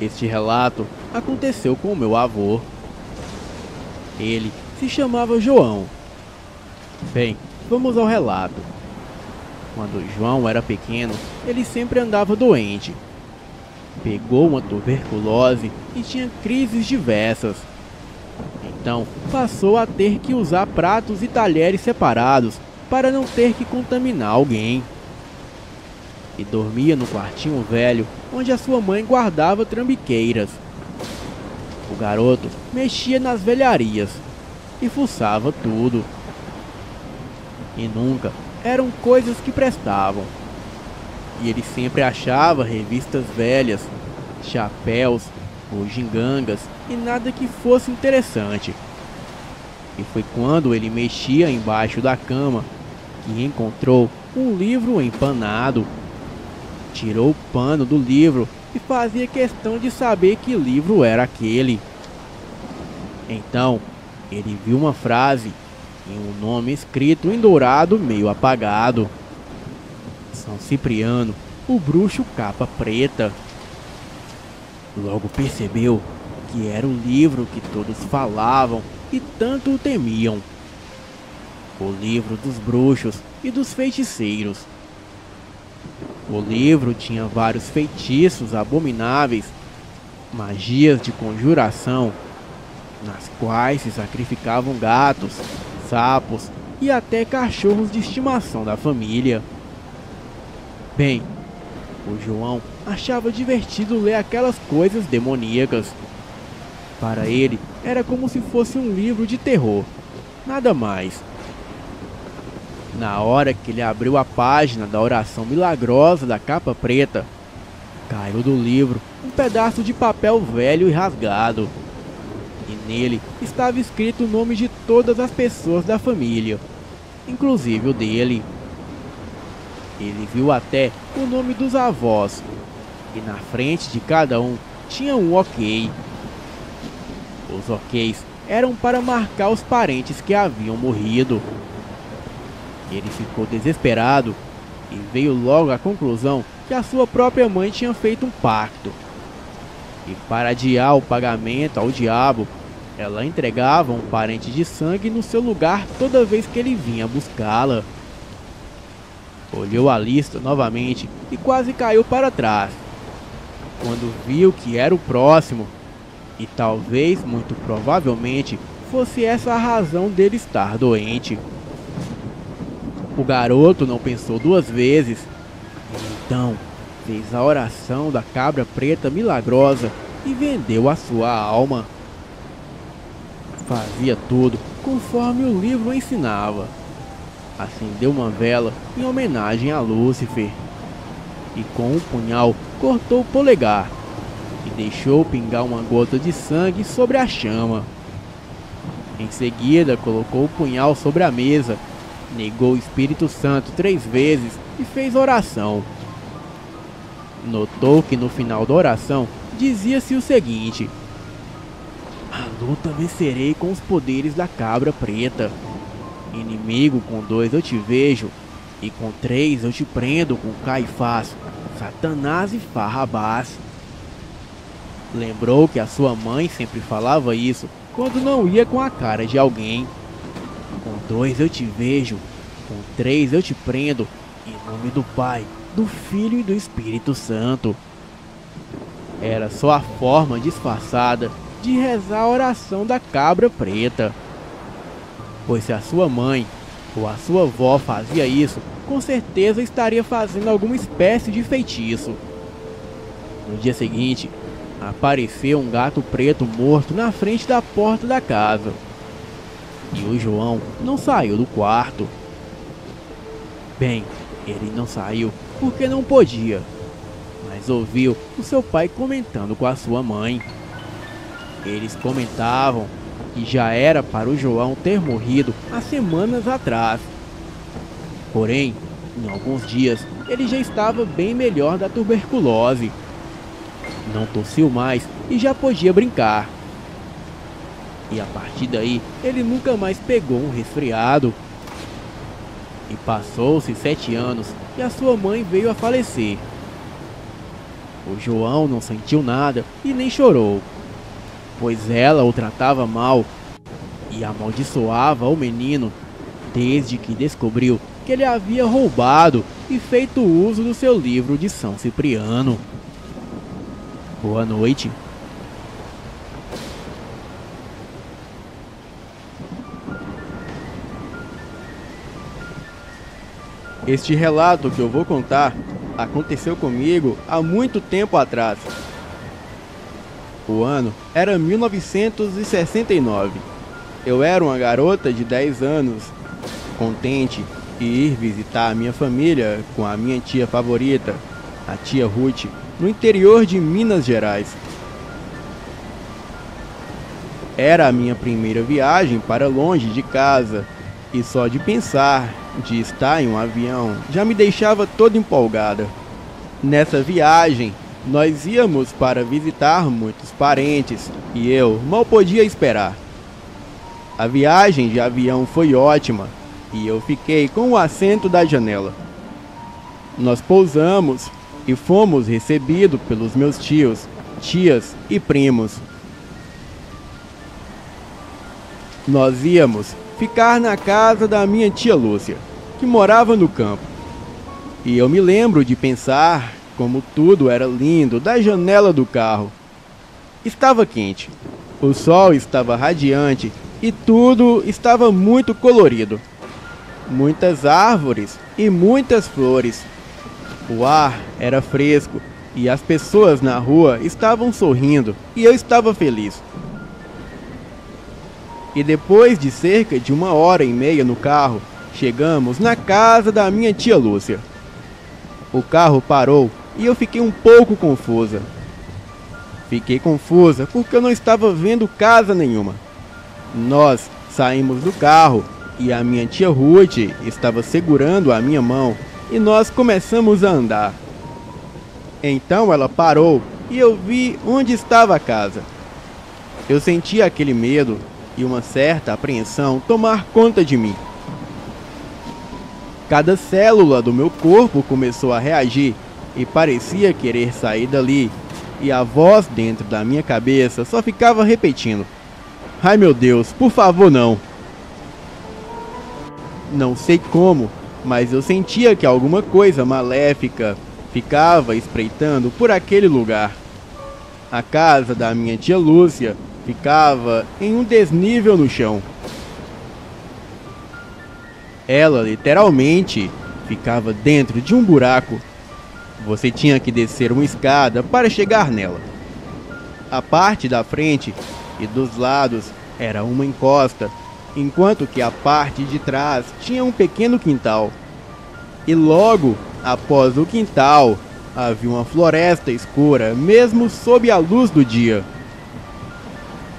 Este relato aconteceu com o meu avô. Ele se chamava João. Bem, vamos ao relato. Quando João era pequeno, ele sempre andava doente. Pegou uma tuberculose e tinha crises diversas. Então, passou a ter que usar pratos e talheres separados para não ter que contaminar alguém. E dormia no quartinho velho onde a sua mãe guardava trambiqueiras. O garoto mexia nas velharias e fuçava tudo. E nunca eram coisas que prestavam. E ele sempre achava revistas velhas, chapéus, bugigangas e nada que fosse interessante. E foi quando ele mexia embaixo da cama que encontrou um livro empanado. Tirou o pano do livro e fazia questão de saber que livro era aquele. Então, ele viu uma frase e um nome escrito em dourado meio apagado: São Cipriano, o bruxo capa preta. Logo percebeu que era o livro que todos falavam e tanto o temiam. O livro dos bruxos e dos feiticeiros. O livro tinha vários feitiços abomináveis, magias de conjuração, nas quais se sacrificavam gatos, sapos e até cachorros de estimação da família. Bem, o João achava divertido ler aquelas coisas demoníacas. Para ele, era como se fosse um livro de terror, nada mais. Na hora que ele abriu a página da oração milagrosa da capa preta, caiu do livro um pedaço de papel velho e rasgado. E nele estava escrito o nome de todas as pessoas da família, inclusive o dele. Ele viu até o nome dos avós, e na frente de cada um tinha um ok. Os oks eram para marcar os parentes que haviam morrido. Ele ficou desesperado e veio logo à conclusão que a sua própria mãe tinha feito um pacto. E para adiar o pagamento ao diabo, ela entregava um parente de sangue no seu lugar toda vez que ele vinha buscá-la. Olhou a lista novamente e quase caiu para trás, quando viu que era o próximo, e talvez, muito provavelmente, fosse essa a razão dele estar doente. O garoto não pensou duas vezes, então fez a oração da cabra preta milagrosa e vendeu a sua alma. Fazia tudo conforme o livro ensinava. Acendeu uma vela em homenagem a Lúcifer e com um punhal cortou o polegar e deixou pingar uma gota de sangue sobre a chama. Em seguida colocou o punhal sobre a mesa, negou o Espírito Santo 3 vezes e fez oração. Notou que no final da oração dizia-se o seguinte: a luta vencerei com os poderes da cabra preta. Inimigo, com 2 eu te vejo, e com 3 eu te prendo com Caifás, Satanás e Farrabás. Lembrou que a sua mãe sempre falava isso quando não ia com a cara de alguém. Com 2 eu te vejo, com 3 eu te prendo, em nome do Pai, do Filho e do Espírito Santo. Era só a forma disfarçada de rezar a oração da cabra preta. Pois se a sua mãe ou a sua avó fazia isso, com certeza estaria fazendo alguma espécie de feitiço. No dia seguinte, apareceu um gato preto morto na frente da porta da casa. E o João não saiu do quarto. Bem, ele não saiu porque não podia, mas ouviu o seu pai comentando com a sua mãe. Eles comentavam que já era para o João ter morrido há semanas atrás. Porém, em alguns dias, ele já estava bem melhor da tuberculose. Não tossiu mais e já podia brincar. E a partir daí, ele nunca mais pegou um resfriado. E passou-se 7 anos e a sua mãe veio a falecer. O João não sentiu nada e nem chorou, pois ela o tratava mal e amaldiçoava o menino desde que descobriu que ele havia roubado e feito uso do seu livro de São Cipriano. Boa noite. Este relato que eu vou contar aconteceu comigo há muito tempo atrás. O ano era 1969. Eu era uma garota de 10 anos, contente em ir visitar a minha família com a minha tia favorita, a tia Ruth, no interior de Minas Gerais. Era a minha primeira viagem para longe de casa e só de pensar de estar em um avião já me deixava toda empolgada. Nessa viagem, nós íamos para visitar muitos parentes e eu mal podia esperar. A viagem de avião foi ótima e eu fiquei com o assento da janela. Nós pousamos e fomos recebidos pelos meus tios, tias e primos. Nós íamos ficar na casa da minha tia Lúcia, que morava no campo. E eu me lembro de pensar como tudo era lindo da janela do carro. Estava quente, o sol estava radiante e tudo estava muito colorido. Muitas árvores e muitas flores. O ar era fresco e as pessoas na rua estavam sorrindo e eu estava feliz. E depois de cerca de 1h30 no carro, chegamos na casa da minha tia Lúcia. O carro parou e eu fiquei um pouco confusa. Fiquei confusa porque eu não estava vendo casa nenhuma. Nós saímos do carro e a minha tia Ruth estava segurando a minha mão e nós começamos a andar. Então ela parou e eu vi onde estava a casa. Eu senti aquele medo e uma certa apreensão tomar conta de mim. Cada célula do meu corpo começou a reagir e parecia querer sair dali, e a voz dentro da minha cabeça só ficava repetindo: ai meu Deus, por favor não. Não sei como, mas eu sentia que alguma coisa maléfica ficava espreitando por aquele lugar. A casa da minha tia Lúcia ficava em um desnível no chão. Ela literalmente ficava dentro de um buraco. Você tinha que descer uma escada para chegar nela. A parte da frente e dos lados era uma encosta, enquanto que a parte de trás tinha um pequeno quintal. E logo após o quintal havia uma floresta escura, mesmo sob a luz do dia.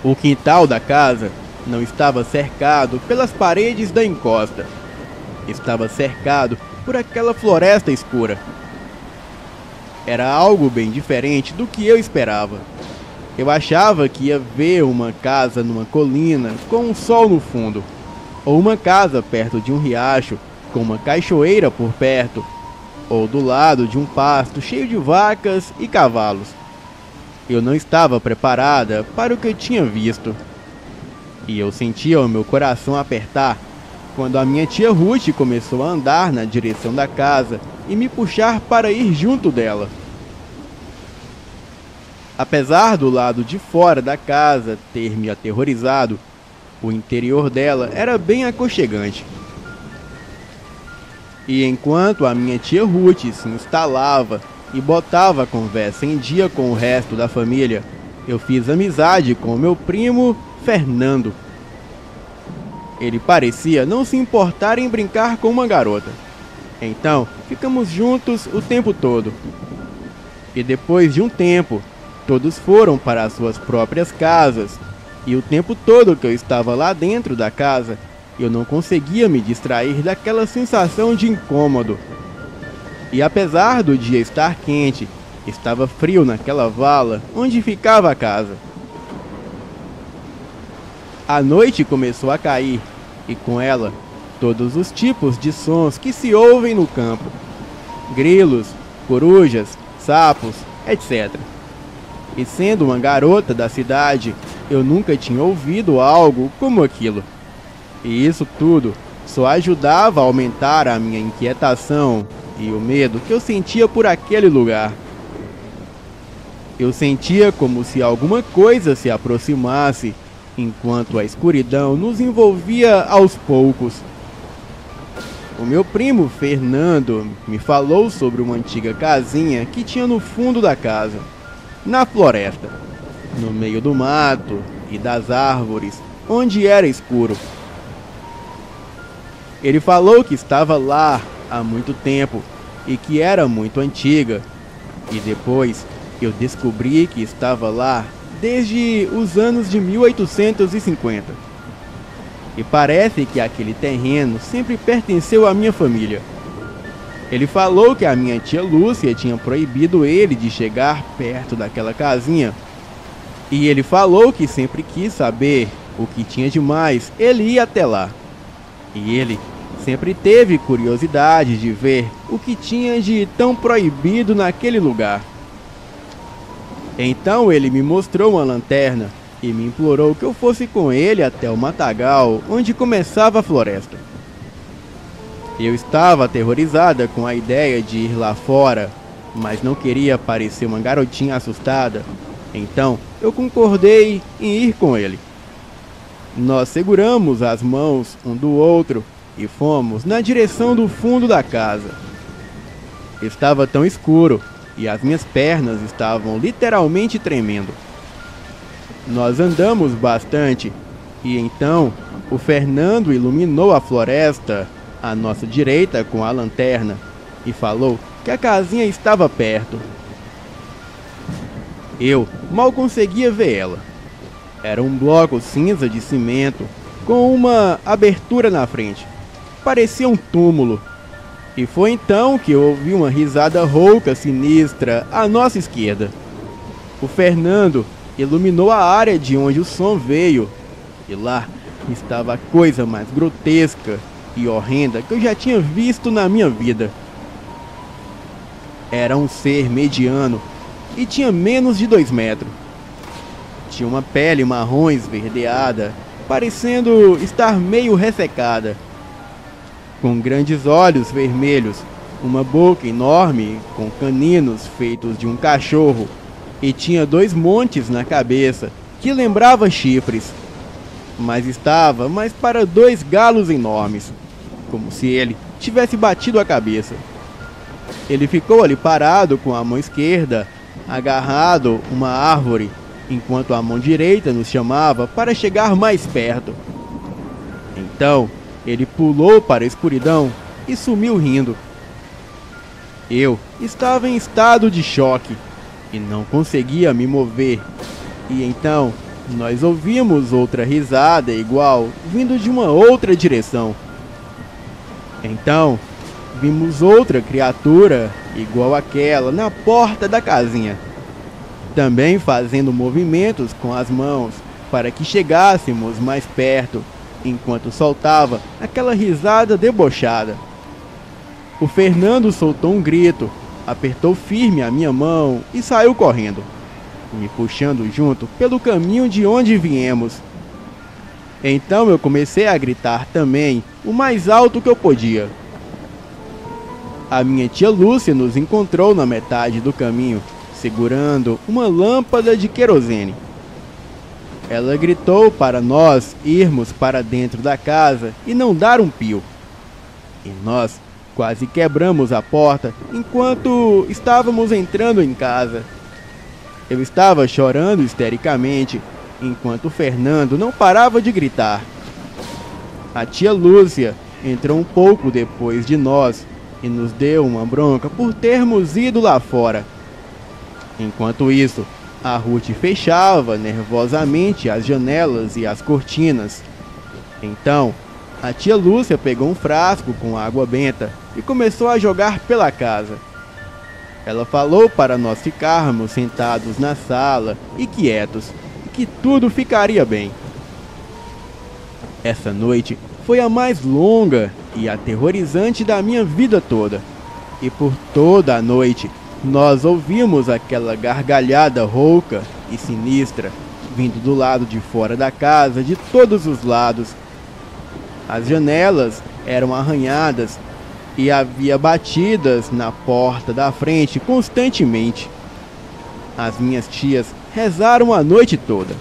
O quintal da casa não estava cercado pelas paredes da encosta. Estava cercado por aquela floresta escura. Era algo bem diferente do que eu esperava. Eu achava que ia ver uma casa numa colina com um sol no fundo, ou uma casa perto de um riacho com uma cachoeira por perto, ou do lado de um pasto cheio de vacas e cavalos. Eu não estava preparada para o que eu tinha visto. E eu sentia o meu coração apertar quando a minha tia Ruth começou a andar na direção da casa e me puxar para ir junto dela. Apesar do lado de fora da casa ter me aterrorizado, o interior dela era bem aconchegante. E enquanto a minha tia Ruth se instalava e botava a conversa em dia com o resto da família, eu fiz amizade com meu primo Fernando. Ele parecia não se importar em brincar com uma garota. Então, ficamos juntos o tempo todo. E depois de um tempo, todos foram para as suas próprias casas. E o tempo todo que eu estava lá dentro da casa, eu não conseguia me distrair daquela sensação de incômodo. E apesar do dia estar quente, estava frio naquela vala onde ficava a casa. A noite começou a cair, e com ela, todos os tipos de sons que se ouvem no campo. Grilos, corujas, sapos, etc. E sendo uma garota da cidade, eu nunca tinha ouvido algo como aquilo. E isso tudo só ajudava a aumentar a minha inquietação e o medo que eu sentia por aquele lugar. Eu sentia como se alguma coisa se aproximasse, enquanto a escuridão nos envolvia aos poucos. O meu primo Fernando me falou sobre uma antiga casinha que tinha no fundo da casa, na floresta, no meio do mato e das árvores, onde era escuro. Ele falou que estava lá há muito tempo e que era muito antiga, e depois eu descobri que estava lá desde os anos de 1850. E parece que aquele terreno sempre pertenceu à minha família. Ele falou que a minha tia Lúcia tinha proibido ele de chegar perto daquela casinha. E ele falou que sempre quis saber o que tinha de mais, ele ia até lá. E ele sempre teve curiosidade de ver o que tinha de tão proibido naquele lugar. Então ele me mostrou uma lanterna e me implorou que eu fosse com ele até o matagal onde começava a floresta. Eu estava aterrorizada com a ideia de ir lá fora, mas não queria parecer uma garotinha assustada, então eu concordei em ir com ele. Nós seguramos as mãos um do outro e fomos na direção do fundo da casa. Estava tão escuro e as minhas pernas estavam literalmente tremendo. Nós andamos bastante e então o Fernando iluminou a floresta à nossa direita com a lanterna e falou que a casinha estava perto. Eu mal conseguia ver ela. Era um bloco cinza de cimento com uma abertura na frente. Parecia um túmulo. E foi então que eu ouvi uma risada rouca sinistra à nossa esquerda. O Fernando iluminou a área de onde o som veio, e lá estava a coisa mais grotesca e horrenda que eu já tinha visto na minha vida. Era um ser mediano e tinha menos de 2 metros. Tinha uma pele marrom esverdeada, parecendo estar meio ressecada, com grandes olhos vermelhos, uma boca enorme com caninos feitos de um cachorro, e tinha 2 montes na cabeça, que lembrava chifres, mas estava mais para 2 galos enormes, como se ele tivesse batido a cabeça. Ele ficou ali parado com a mão esquerda, agarrado uma árvore, enquanto a mão direita nos chamava para chegar mais perto. Então, ele pulou para a escuridão e sumiu rindo. Eu estava em estado de choque e não conseguia me mover. E então, nós ouvimos outra risada igual, vindo de uma outra direção. Então, vimos outra criatura igual àquela na porta da casinha, também fazendo movimentos com as mãos para que chegássemos mais perto, enquanto soltava aquela risada debochada. O Fernando soltou um grito, apertou firme a minha mão e saiu correndo, me puxando junto pelo caminho de onde viemos. Então eu comecei a gritar também, o mais alto que eu podia. A minha tia Lúcia nos encontrou na metade do caminho, segurando uma lâmpada de querosene. Ela gritou para nós irmos para dentro da casa e não dar um pio. E nós quase quebramos a porta enquanto estávamos entrando em casa. Eu estava chorando histericamente, enquanto o Fernando não parava de gritar. A tia Lúcia entrou um pouco depois de nós e nos deu uma bronca por termos ido lá fora. Enquanto isso, a Ruth fechava nervosamente as janelas e as cortinas. Então, a tia Lúcia pegou um frasco com água benta e começou a jogar pela casa. Ela falou para nós ficarmos sentados na sala e quietos, que tudo ficaria bem. Essa noite foi a mais longa e aterrorizante da minha vida toda. E por toda a noite Nós ouvimos aquela gargalhada rouca e sinistra vindo do lado de fora da casa de todos os lados. As janelas eram arranhadas e havia batidas na porta da frente constantemente. As minhas tias rezaram a noite toda.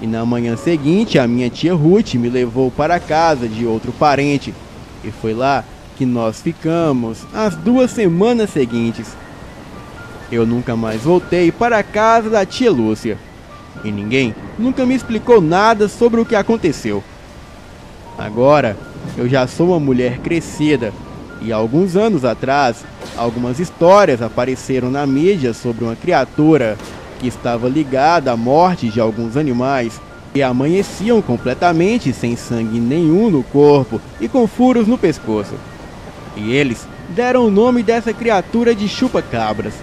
E na manhã seguinte, a minha tia Ruth me levou para a casa de outro parente. E foi lá que nós ficamos as 2 semanas seguintes. Eu nunca mais voltei para a casa da tia Lúcia. E ninguém nunca me explicou nada sobre o que aconteceu. Agora, eu já sou uma mulher crescida. E alguns anos atrás, algumas histórias apareceram na mídia sobre uma criatura que estava ligada à morte de alguns animais e amanheciam completamente sem sangue nenhum no corpo e com furos no pescoço. E eles deram o nome dessa criatura de chupa-cabras.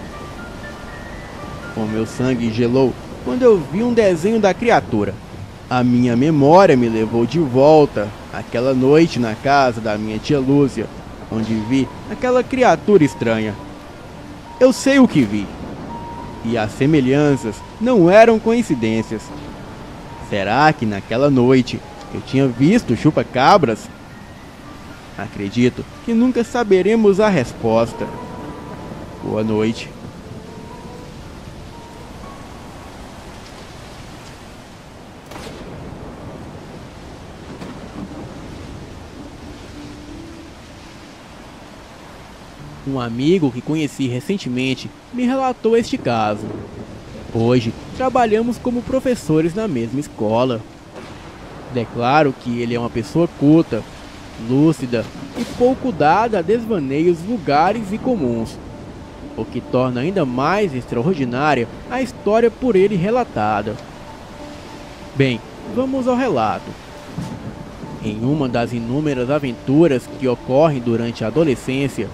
O meu sangue gelou quando eu vi um desenho da criatura. A minha memória me levou de volta àquela noite na casa da minha tia Lúcia, onde vi aquela criatura estranha. Eu sei o que vi. E as semelhanças não eram coincidências. Será que naquela noite eu tinha visto chupa-cabras? Acredito que nunca saberemos a resposta. Boa noite. Um amigo que conheci recentemente me relatou este caso. Hoje, trabalhamos como professores na mesma escola. Declaro que ele é uma pessoa culta, lúcida e pouco dada a desvaneios vulgares e comuns, o que torna ainda mais extraordinária a história por ele relatada. Bem, vamos ao relato. Em uma das inúmeras aventuras que ocorrem durante a adolescência,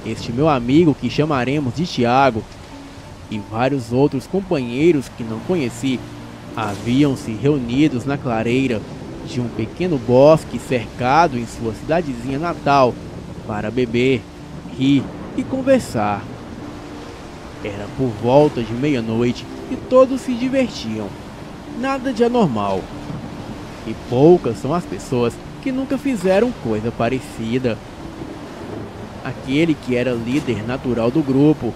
este meu amigo, que chamaremos de Tiago, e vários outros companheiros que não conheci, haviam-se reunidos na clareira de um pequeno bosque cercado em sua cidadezinha natal para beber, rir e conversar. Era por volta de meia-noite e todos se divertiam. Nada de anormal. E poucas são as pessoas que nunca fizeram coisa parecida. Aquele que era líder natural do grupo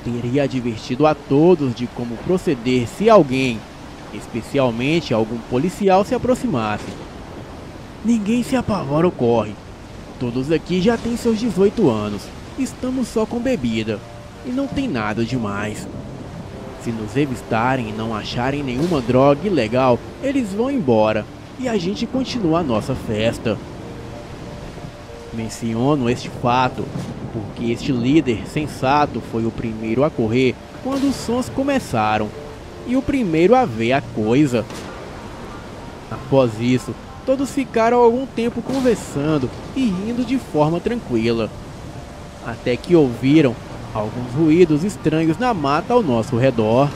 teria advertido a todos de como proceder se alguém, especialmente algum policial, se aproximasse. Ninguém se apavora ou corre. Todos aqui já têm seus 18 anos. Estamos só com bebida. E não tem nada demais. Se nos revistarem e não acharem nenhuma droga ilegal, eles vão embora. E a gente continua a nossa festa. Menciono este fato porque este líder sensato foi o primeiro a correr quando os sons começaram e o primeiro a ver a coisa. Após isso, todos ficaram algum tempo conversando e rindo de forma tranquila, até que ouviram alguns ruídos estranhos na mata ao nosso redor.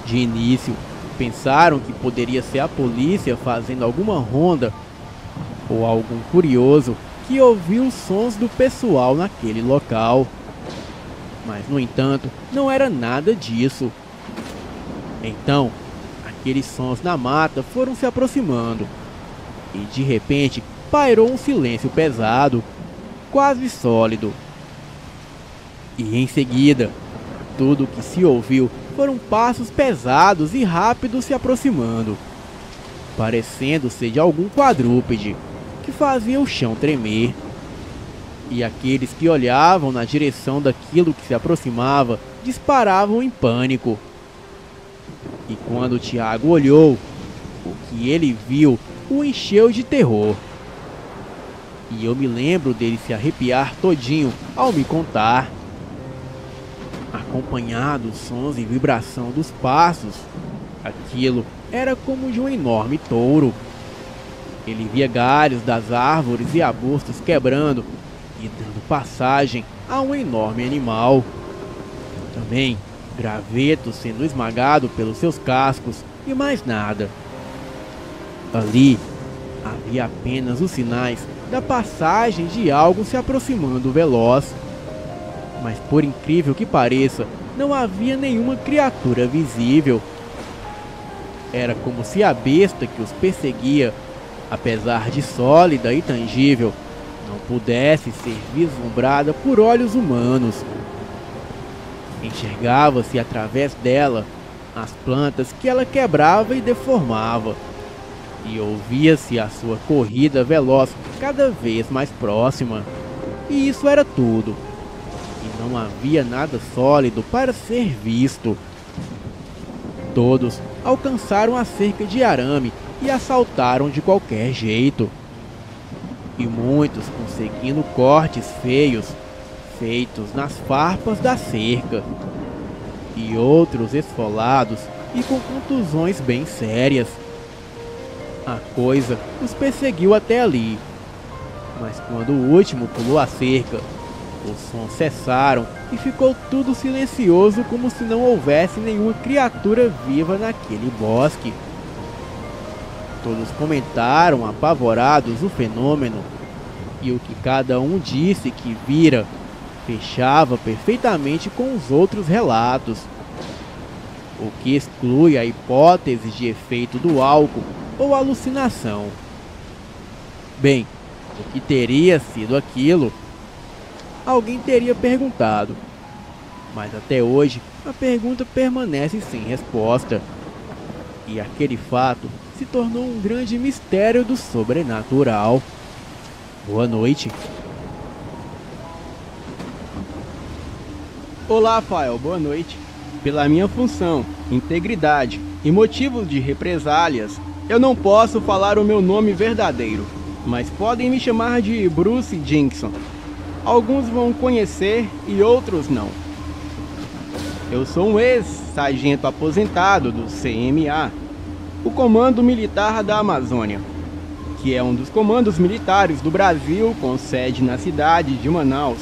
De início, pensaram que poderia ser a polícia fazendo alguma ronda ou algum curioso que ouviu os sons do pessoal naquele local. Mas, no entanto, não era nada disso. Então, aqueles sons na mata foram se aproximando e, de repente, pairou um silêncio pesado, quase sólido. E, em seguida, tudo o que se ouviu foram passos pesados e rápidos se aproximando, parecendo ser de algum quadrúpede, que fazia o chão tremer. E aqueles que olhavam na direção daquilo que se aproximava disparavam em pânico. E quando Tiago olhou, o que ele viu o encheu de terror. E eu me lembro dele se arrepiar todinho ao me contar. Acompanhado dos sons e vibração dos passos, aquilo era como de um enorme touro. Ele via galhos das árvores e arbustos quebrando e dando passagem a um enorme animal. Também graveto sendo esmagado pelos seus cascos e mais nada. Ali havia apenas os sinais da passagem de algo se aproximando veloz. Mas por incrível que pareça, não havia nenhuma criatura visível. Era como se a besta que os perseguia, apesar de sólida e tangível, não pudesse ser vislumbrada por olhos humanos. Enxergava-se através dela as plantas que ela quebrava e deformava, e ouvia-se a sua corrida veloz cada vez mais próxima. E isso era tudo. E não havia nada sólido para ser visto. Todos alcançaram a cerca de arame e a saltaram de qualquer jeito. E muitos conseguindo cortes feios, feitos nas farpas da cerca. E outros esfolados e com contusões bem sérias. A coisa os perseguiu até ali. Mas quando o último pulou a cerca, os sons cessaram e ficou tudo silencioso, como se não houvesse nenhuma criatura viva naquele bosque. Todos comentaram apavorados o fenômeno, e o que cada um disse que vira fechava perfeitamente com os outros relatos, o que exclui a hipótese de efeito do álcool ou alucinação. Bem, o que teria sido aquilo? Alguém teria perguntado, mas até hoje a pergunta permanece sem resposta, e aquele fato se tornou um grande mistério do sobrenatural. Boa noite. Olá, Rafael, boa noite. Pela minha função, integridade e motivos de represálias, eu não posso falar o meu nome verdadeiro, mas podem me chamar de Bruce Dickinson. Alguns vão conhecer e outros não. Eu sou um ex-sargento aposentado do CMA, o Comando Militar da Amazônia, que é um dos comandos militares do Brasil com sede na cidade de Manaus.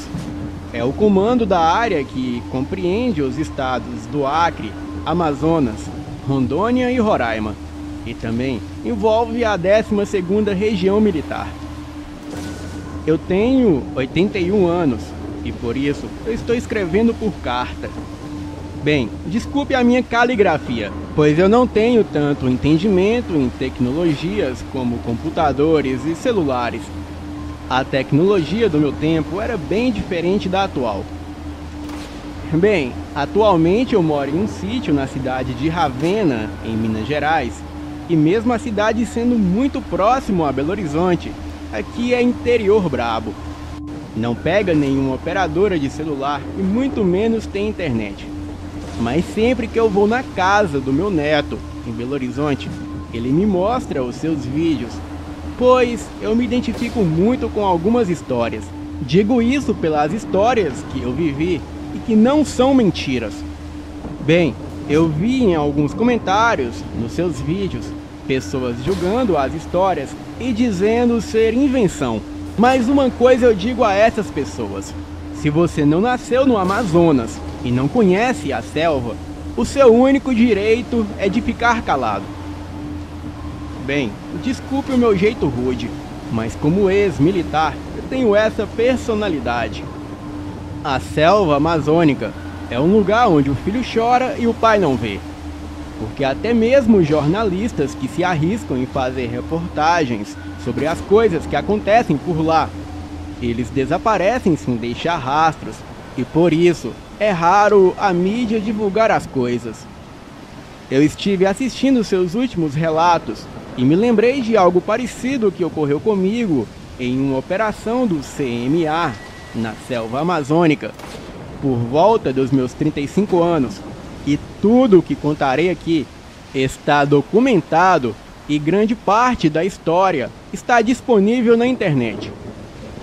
É o comando da área que compreende os estados do Acre, Amazonas, Rondônia e Roraima, e também envolve a 12ª Região Militar. Eu tenho 81 anos e por isso eu estou escrevendo por carta. Bem, desculpe a minha caligrafia, pois eu não tenho tanto entendimento em tecnologias como computadores e celulares. A tecnologia do meu tempo era bem diferente da atual. Bem, atualmente eu moro em um sítio na cidade de Ravenna, em Minas Gerais, e mesmo a cidade sendo muito próximo a Belo Horizonte, aqui é interior brabo. Não pega nenhuma operadora de celular e muito menos tem internet. Mas sempre que eu vou na casa do meu neto, em Belo Horizonte, ele me mostra os seus vídeos, pois eu me identifico muito com algumas histórias. Digo isso pelas histórias que eu vivi e que não são mentiras. Bem, eu vi em alguns comentários nos seus vídeos pessoas julgando as histórias e dizendo ser invenção. Mas uma coisa eu digo a essas pessoas: se você não nasceu no Amazonas e não conhece a selva, o seu único direito é de ficar calado. Bem, desculpe o meu jeito rude, mas como ex-militar, eu tenho essa personalidade. A selva amazônica é um lugar onde o filho chora e o pai não vê. Porque até mesmo jornalistas que se arriscam em fazer reportagens sobre as coisas que acontecem por lá, eles desaparecem sem deixar rastros, e por isso é raro a mídia divulgar as coisas. Eu estive assistindo seus últimos relatos e me lembrei de algo parecido que ocorreu comigo em uma operação do CMA na selva amazônica, por volta dos meus 35 anos. E tudo o que contarei aqui está documentado e grande parte da história está disponível na internet.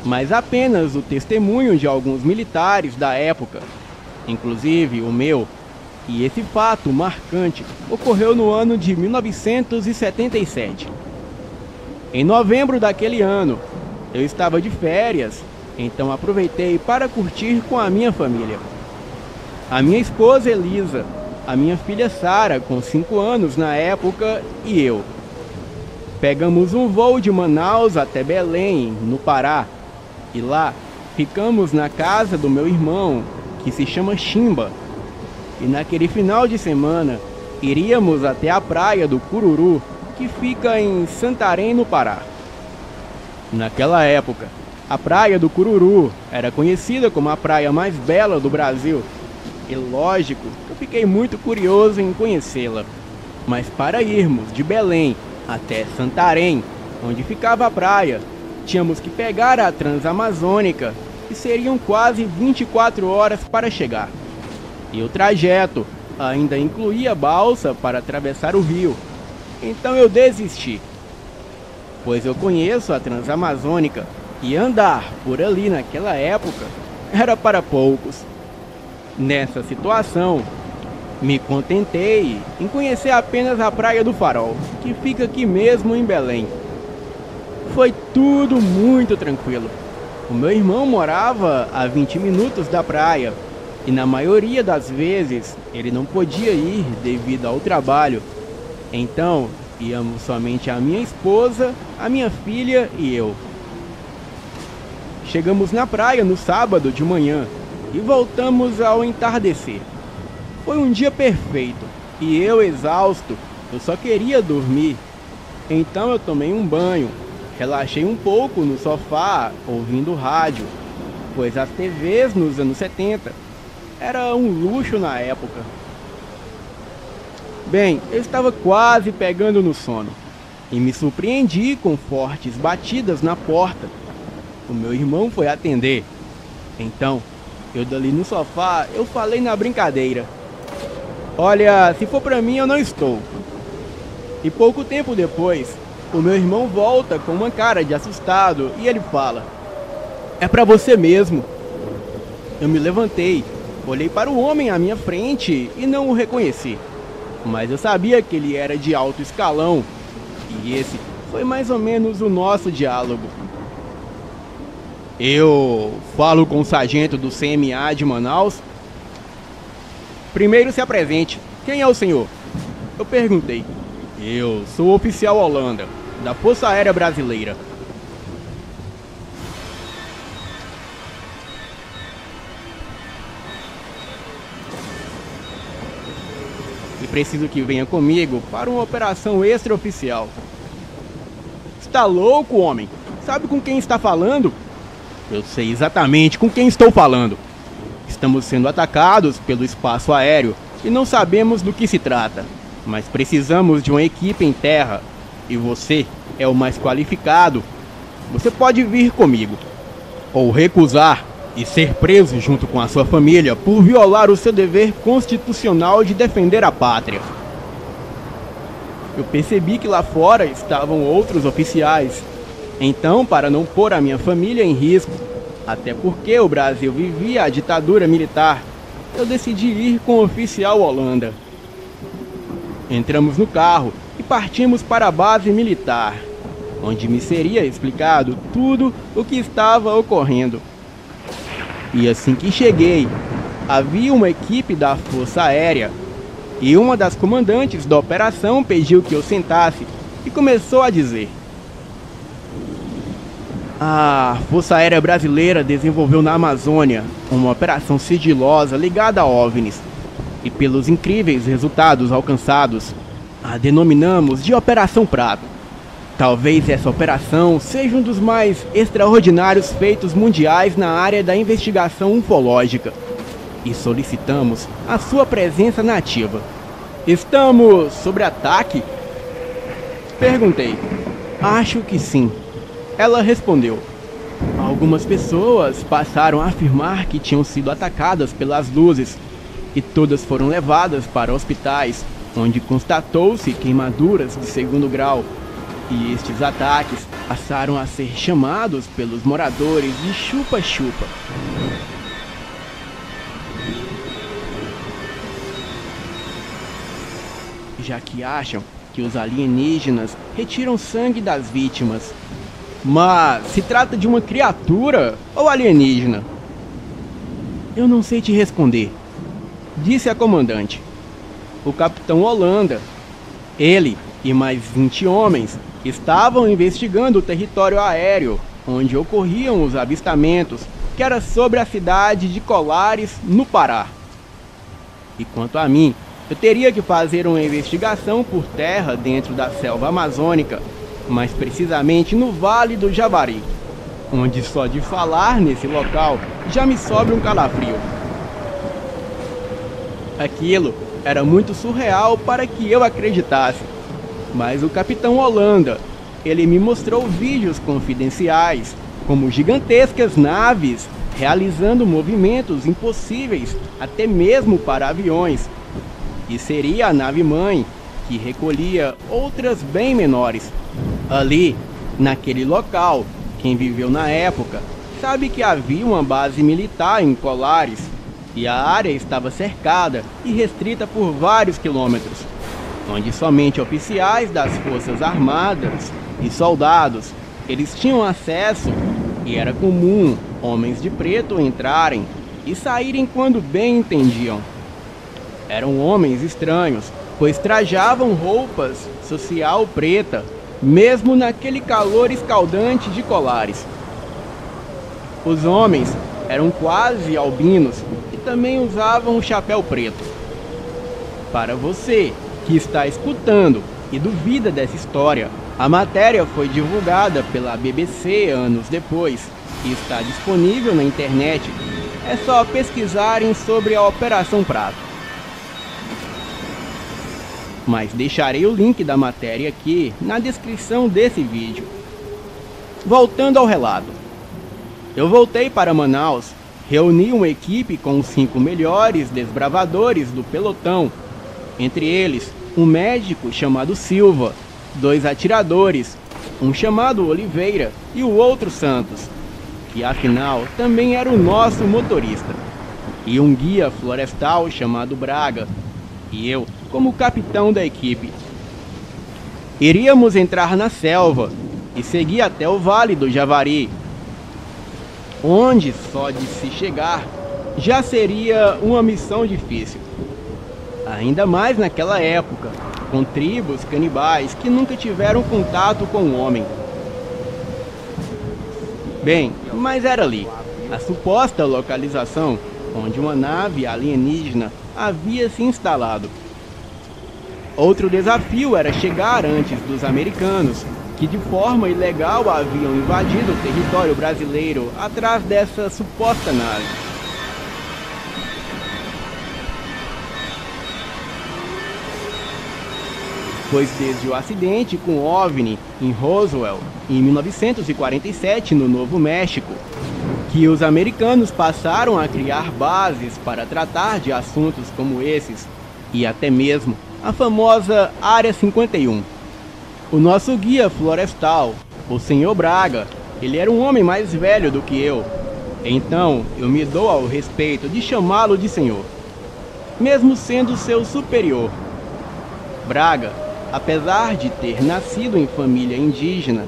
Mas apenas o testemunho de alguns militares da época, inclusive o meu, e esse fato marcante ocorreu no ano de 1977. Em novembro daquele ano, eu estava de férias, então aproveitei para curtir com a minha família. A minha esposa Elisa, a minha filha Sara, com 5 anos na época, e eu. Pegamos um voo de Manaus até Belém, no Pará, e lá ficamos na casa do meu irmão que se chama Chimba. E naquele final de semana, iríamos até a praia do Cururu, que fica em Santarém, no Pará. Naquela época, a praia do Cururu era conhecida como a praia mais bela do Brasil. E lógico, eu fiquei muito curioso em conhecê-la. Mas para irmos de Belém até Santarém, onde ficava a praia, tínhamos que pegar a Transamazônica, e seriam quase 24 horas para chegar. E o trajeto ainda incluía balsa para atravessar o rio. Então eu desisti, pois eu conheço a Transamazônica e andar por ali naquela época era para poucos. Nessa situação, me contentei em conhecer apenas a Praia do Farol, que fica aqui mesmo em Belém. Foi tudo muito tranquilo. O meu irmão morava a 20 minutos da praia e na maioria das vezes ele não podia ir devido ao trabalho. Então íamos somente a minha esposa, a minha filha e eu. Chegamos na praia no sábado de manhã e voltamos ao entardecer. Foi um dia perfeito e eu, exausto, eu só queria dormir. Então eu tomei um banho, relaxei um pouco no sofá ouvindo rádio, pois as TVs nos anos 70 era um luxo na época. Bem, eu estava quase pegando no sono e me surpreendi com fortes batidas na porta. O meu irmão foi atender. Então, eu dali no sofá, eu falei na brincadeira: "Olha, se for pra mim eu não estou." E pouco tempo depois, o meu irmão volta com uma cara de assustado e ele fala: "É pra você mesmo." Eu me levantei, olhei para o homem à minha frente e não o reconheci. Mas eu sabia que ele era de alto escalão, e esse foi mais ou menos o nosso diálogo. "Eu falo com o sargento do CMA de Manaus?" "Primeiro se apresente. Quem é o senhor?" Eu perguntei. "Eu sou o oficial Holanda, da Força Aérea Brasileira." "E preciso que venha comigo para uma operação extraoficial." "Está louco, homem? Sabe com quem está falando?" "Eu sei exatamente com quem estou falando. Estamos sendo atacados pelo espaço aéreo e não sabemos do que se trata. Mas precisamos de uma equipe em terra e você é o mais qualificado. Você pode vir comigo ou recusar e ser preso junto com a sua família por violar o seu dever constitucional de defender a pátria." Eu percebi que lá fora estavam outros oficiais. Então, para não pôr a minha família em risco, até porque o Brasil vivia a ditadura militar, eu decidi ir com o oficial Holanda. Entramos no carro e partimos para a base militar, onde me seria explicado tudo o que estava ocorrendo. E assim que cheguei, havia uma equipe da Força Aérea e uma das comandantes da operação pediu que eu sentasse e começou a dizer: "A Força Aérea Brasileira desenvolveu na Amazônia uma operação sigilosa ligada a OVNIs, e pelos incríveis resultados alcançados, a denominamos de Operação Prato. Talvez essa operação seja um dos mais extraordinários feitos mundiais na área da investigação ufológica, e solicitamos a sua presença na ativa." "Estamos sob ataque?" Perguntei. "Acho que sim." Ela respondeu. "Algumas pessoas passaram a afirmar que tinham sido atacadas pelas luzes e todas foram levadas para hospitais, onde constatou-se queimaduras de 2º grau. E estes ataques passaram a ser chamados pelos moradores de chupa-chupa." Já que acham que os alienígenas retiram sangue das vítimas. Mas se trata de uma criatura ou alienígena? "Eu não sei te responder", disse a comandante. O capitão Holanda, ele e mais 20 homens estavam investigando o território aéreo onde ocorriam os avistamentos que era sobre a cidade de Colares, no Pará. E quanto a mim, eu teria que fazer uma investigação por terra dentro da selva amazônica, mais precisamente no Vale do Javari, onde só de falar nesse local já me sobe um calafrio. Aquilo era muito surreal para que eu acreditasse, mas o Capitão Holanda, ele me mostrou vídeos confidenciais, como gigantescas naves realizando movimentos impossíveis até mesmo para aviões. E seria a nave-mãe que recolhia outras bem menores. Ali, naquele local, quem viveu na época sabe que havia uma base militar em Colares e a área estava cercada e restrita por vários quilômetros, onde somente oficiais das forças armadas e soldados eles tinham acesso, e era comum homens de preto entrarem e saírem quando bem entendiam. Eram homens estranhos, pois trajavam roupas social preta, mesmo naquele calor escaldante de Colares. Os homens eram quase albinos e também usavam um chapéu preto. Para você que está escutando e duvida dessa história, a matéria foi divulgada pela BBC anos depois e está disponível na internet. É só pesquisarem sobre a Operação Prato. Mas deixarei o link da matéria aqui na descrição desse vídeo. Voltando ao relato. Eu voltei para Manaus, reuni uma equipe com os 5 melhores desbravadores do pelotão, entre eles um médico chamado Silva, 2 atiradores, um chamado Oliveira e o outro Santos, que afinal também era o nosso motorista, e um guia florestal chamado Braga, e eu como capitão da equipe. Iríamos entrar na selva e seguir até o Vale do Javari, onde só de se chegar já seria uma missão difícil. Ainda mais naquela época, com tribos canibais que nunca tiveram contato com o homem. Bem, mas era ali, a suposta localização onde uma nave alienígena havia se instalado. Outro desafio era chegar antes dos americanos, que de forma ilegal haviam invadido o território brasileiro atrás dessa suposta nave. Pois desde o acidente com o OVNI em Roswell, em 1947, no Novo México, que os americanos passaram a criar bases para tratar de assuntos como esses, e até mesmo a famosa Área 51. O nosso guia florestal, o Sr. Braga, ele era um homem mais velho do que eu, então eu me dou ao respeito de chamá-lo de senhor, mesmo sendo seu superior. Braga, apesar de ter nascido em família indígena,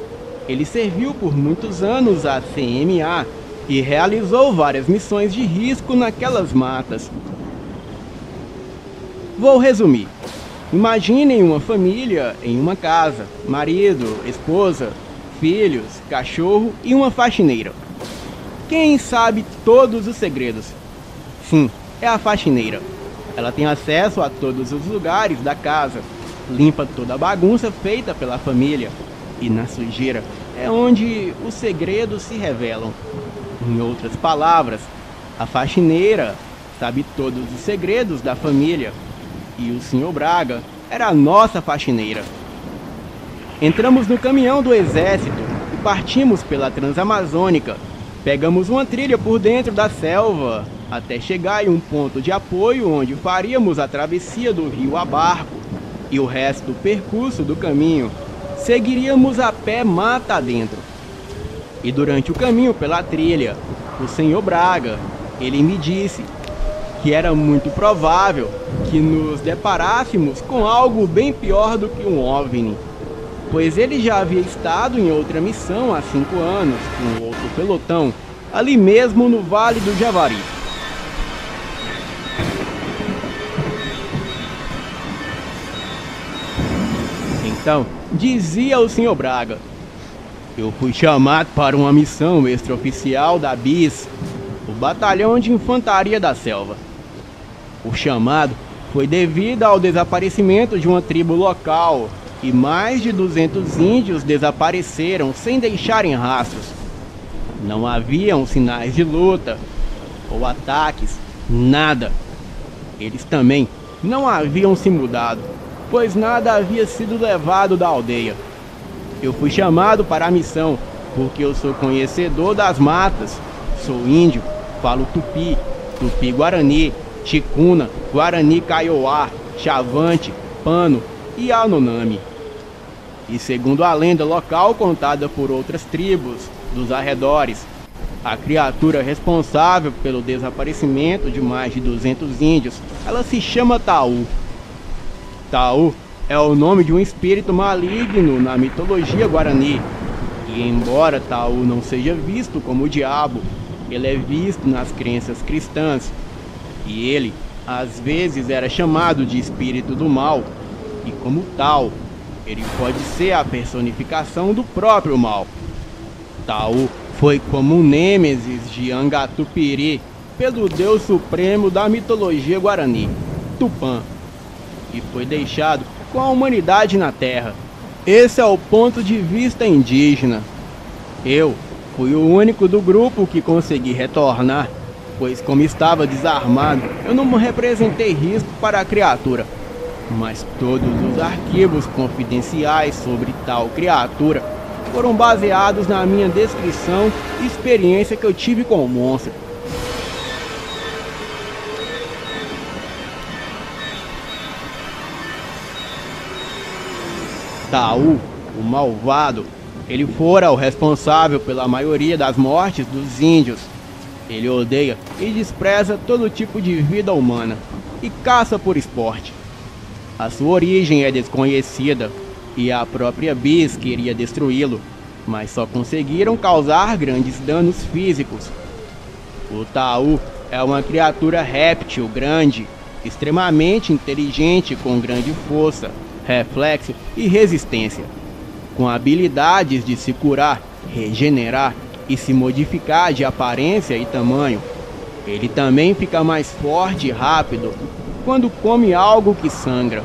ele serviu por muitos anos à CMA e realizou várias missões de risco naquelas matas. Vou resumir. Imaginem uma família em uma casa, marido, esposa, filhos, cachorro e uma faxineira. Quem sabe todos os segredos? Sim, é a faxineira. Ela tem acesso a todos os lugares da casa, limpa toda a bagunça feita pela família, e na sujeira é onde os segredos se revelam. Em outras palavras, a faxineira sabe todos os segredos da família, e o Sr. Braga era a nossa faxineira. Entramos no caminhão do exército e partimos pela Transamazônica. Pegamos uma trilha por dentro da selva até chegar em um ponto de apoio onde faríamos a travessia do rio a barco, e o resto do percurso do caminho seguiríamos a pé mata adentro. E durante o caminho pela trilha, o Sr. Braga, ele me disse que era muito provável que nos deparássemos com algo bem pior do que um OVNI, pois ele já havia estado em outra missão há 5 anos com outro pelotão, ali mesmo no Vale do Javari. Então, dizia o Sr. Braga: eu fui chamado para uma missão extraoficial da BIS, Batalhão de Infantaria da Selva. O chamado foi devido ao desaparecimento de uma tribo local e mais de 200 índios desapareceram sem deixarem rastros. Não haviam sinais de luta ou ataques, nada. Eles também não haviam se mudado, pois nada havia sido levado da aldeia. Eu fui chamado para a missão porque eu sou conhecedor das matas, sou índio, falo tupi, tupi-guarani, ticuna, guarani-kaiowá, chavante, pano e anomami. E segundo a lenda local contada por outras tribos dos arredores, a criatura responsável pelo desaparecimento de mais de 200 índios, ela se chama Taú. Taú é o nome de um espírito maligno na mitologia guarani. E embora Taú não seja visto como o diabo, ele é visto nas crenças cristãs. E ele, às vezes, era chamado de espírito do mal. E como tal, ele pode ser a personificação do próprio mal. Taú foi como um nêmesis de Angatupiri pelo deus supremo da mitologia guarani, Tupã, e foi deixado com a humanidade na Terra. Esse é o ponto de vista indígena. Eu fui o único do grupo que consegui retornar, pois como estava desarmado, eu não representei risco para a criatura. Mas todos os arquivos confidenciais sobre tal criatura foram baseados na minha descrição e experiência que eu tive com o monstro. Taú, o malvado, ele fora o responsável pela maioria das mortes dos índios. Ele odeia e despreza todo tipo de vida humana e caça por esporte. A sua origem é desconhecida e a própria Bis queria destruí-lo, mas só conseguiram causar grandes danos físicos. O Taú é uma criatura réptil grande, extremamente inteligente, com grande força, reflexo e resistência, com habilidades de se curar, regenerar e se modificar de aparência e tamanho. Ele também fica mais forte e rápido quando come algo que sangra.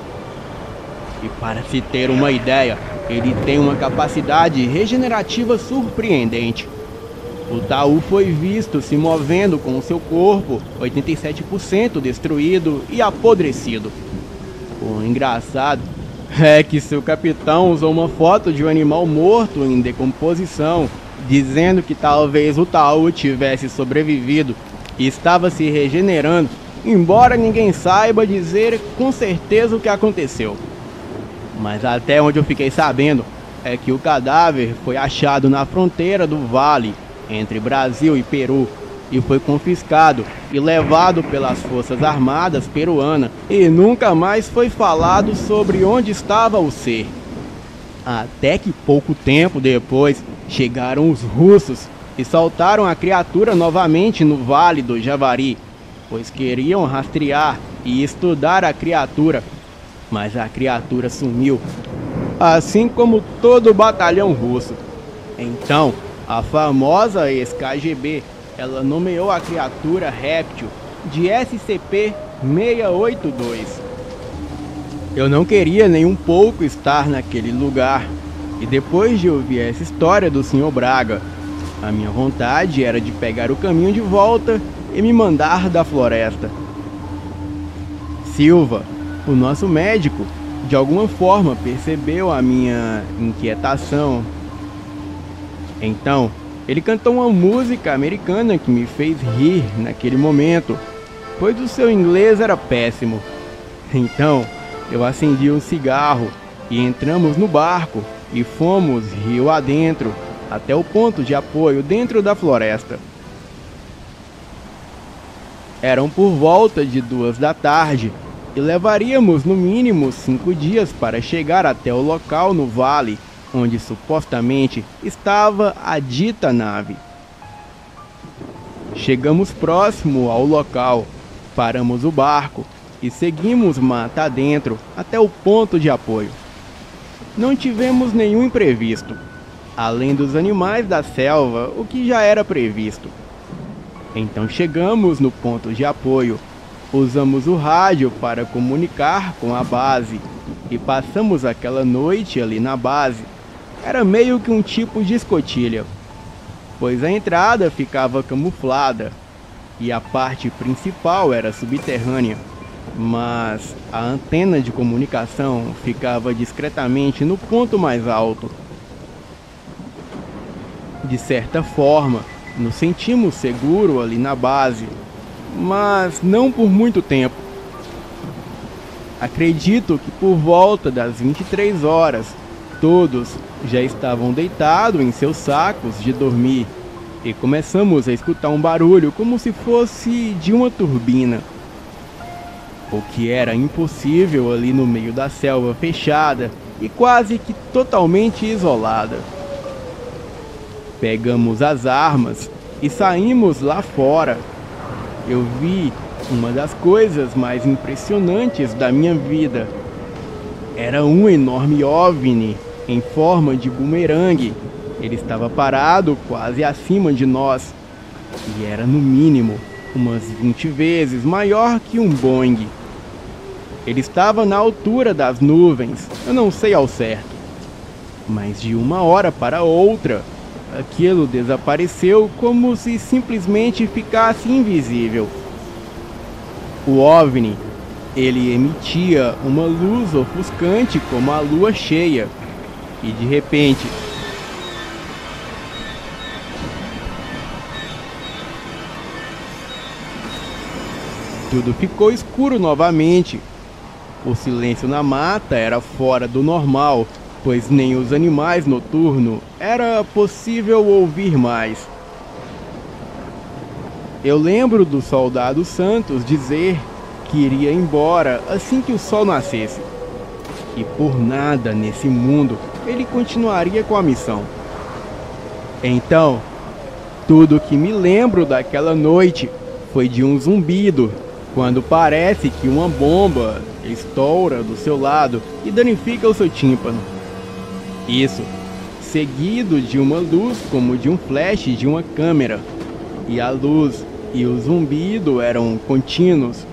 E para se ter uma ideia, ele tem uma capacidade regenerativa surpreendente. O Taú foi visto se movendo com seu corpo 87% destruído e apodrecido. O engraçado é que seu capitão usou uma foto de um animal morto em decomposição, dizendo que talvez o Taú tivesse sobrevivido e estava se regenerando, embora ninguém saiba dizer com certeza o que aconteceu. Mas até onde eu fiquei sabendo é que o cadáver foi achado na fronteira do vale entre Brasil e Peru e foi confiscado e levado pelas Forças Armadas peruanas e nunca mais foi falado sobre onde estava o ser. Até que pouco tempo depois chegaram os russos e soltaram a criatura novamente no Vale do Javari, pois queriam rastrear e estudar a criatura, mas a criatura sumiu, assim como todo o batalhão russo. Então, a famosa ex-KGB, ela nomeou a criatura réptil de SCP-682. Eu não queria nem um pouco estar naquele lugar, e depois de ouvir essa história do Sr. Braga, a minha vontade era de pegar o caminho de volta e me mandar da floresta. Silva, o nosso médico, de alguma forma percebeu a minha inquietação. Então, ele cantou uma música americana que me fez rir naquele momento, pois o seu inglês era péssimo. Então, eu acendi um cigarro e entramos no barco e fomos rio adentro, até o ponto de apoio dentro da floresta. Eram por volta de 2 da tarde e levaríamos no mínimo 5 dias para chegar até o local no vale, onde supostamente estava a dita nave. Chegamos próximo ao local, paramos o barco e seguimos mata adentro até o ponto de apoio. Não tivemos nenhum imprevisto, além dos animais da selva, o que já era previsto. Então chegamos no ponto de apoio, usamos o rádio para comunicar com a base e passamos aquela noite ali na base. Era meio que um tipo de escotilha, pois a entrada ficava camuflada e a parte principal era subterrânea, mas a antena de comunicação ficava discretamente no ponto mais alto. De certa forma, nos sentimos seguros ali na base, mas não por muito tempo. Acredito que por volta das 23 horas, todos já estavam deitados em seus sacos de dormir e começamos a escutar um barulho como se fosse de uma turbina, o que era impossível ali no meio da selva fechada e quase que totalmente isolada. Pegamos as armas e saímos lá fora. Eu vi uma das coisas mais impressionantes da minha vida. Era um enorme OVNI em forma de bumerangue. Ele estava parado quase acima de nós e era no mínimo umas 20 vezes maior que um Boeing. Ele estava na altura das nuvens, eu não sei ao certo, mas de uma hora para outra, aquilo desapareceu como se simplesmente ficasse invisível. O OVNI, ele emitia uma luz ofuscante como a lua cheia, e de repente, tudo ficou escuro novamente. O silêncio na mata era fora do normal, pois nem os animais noturnos era possível ouvir mais. Eu lembro do soldado Santos dizer que iria embora assim que o sol nascesse. E por nada nesse mundo ele continuaria com a missão. Então, tudo que me lembro daquela noite foi de um zumbido, quando parece que uma bomba estoura do seu lado e danifica o seu tímpano. Isso, seguido de uma luz como de um flash de uma câmera. E a luz e o zumbido eram contínuos.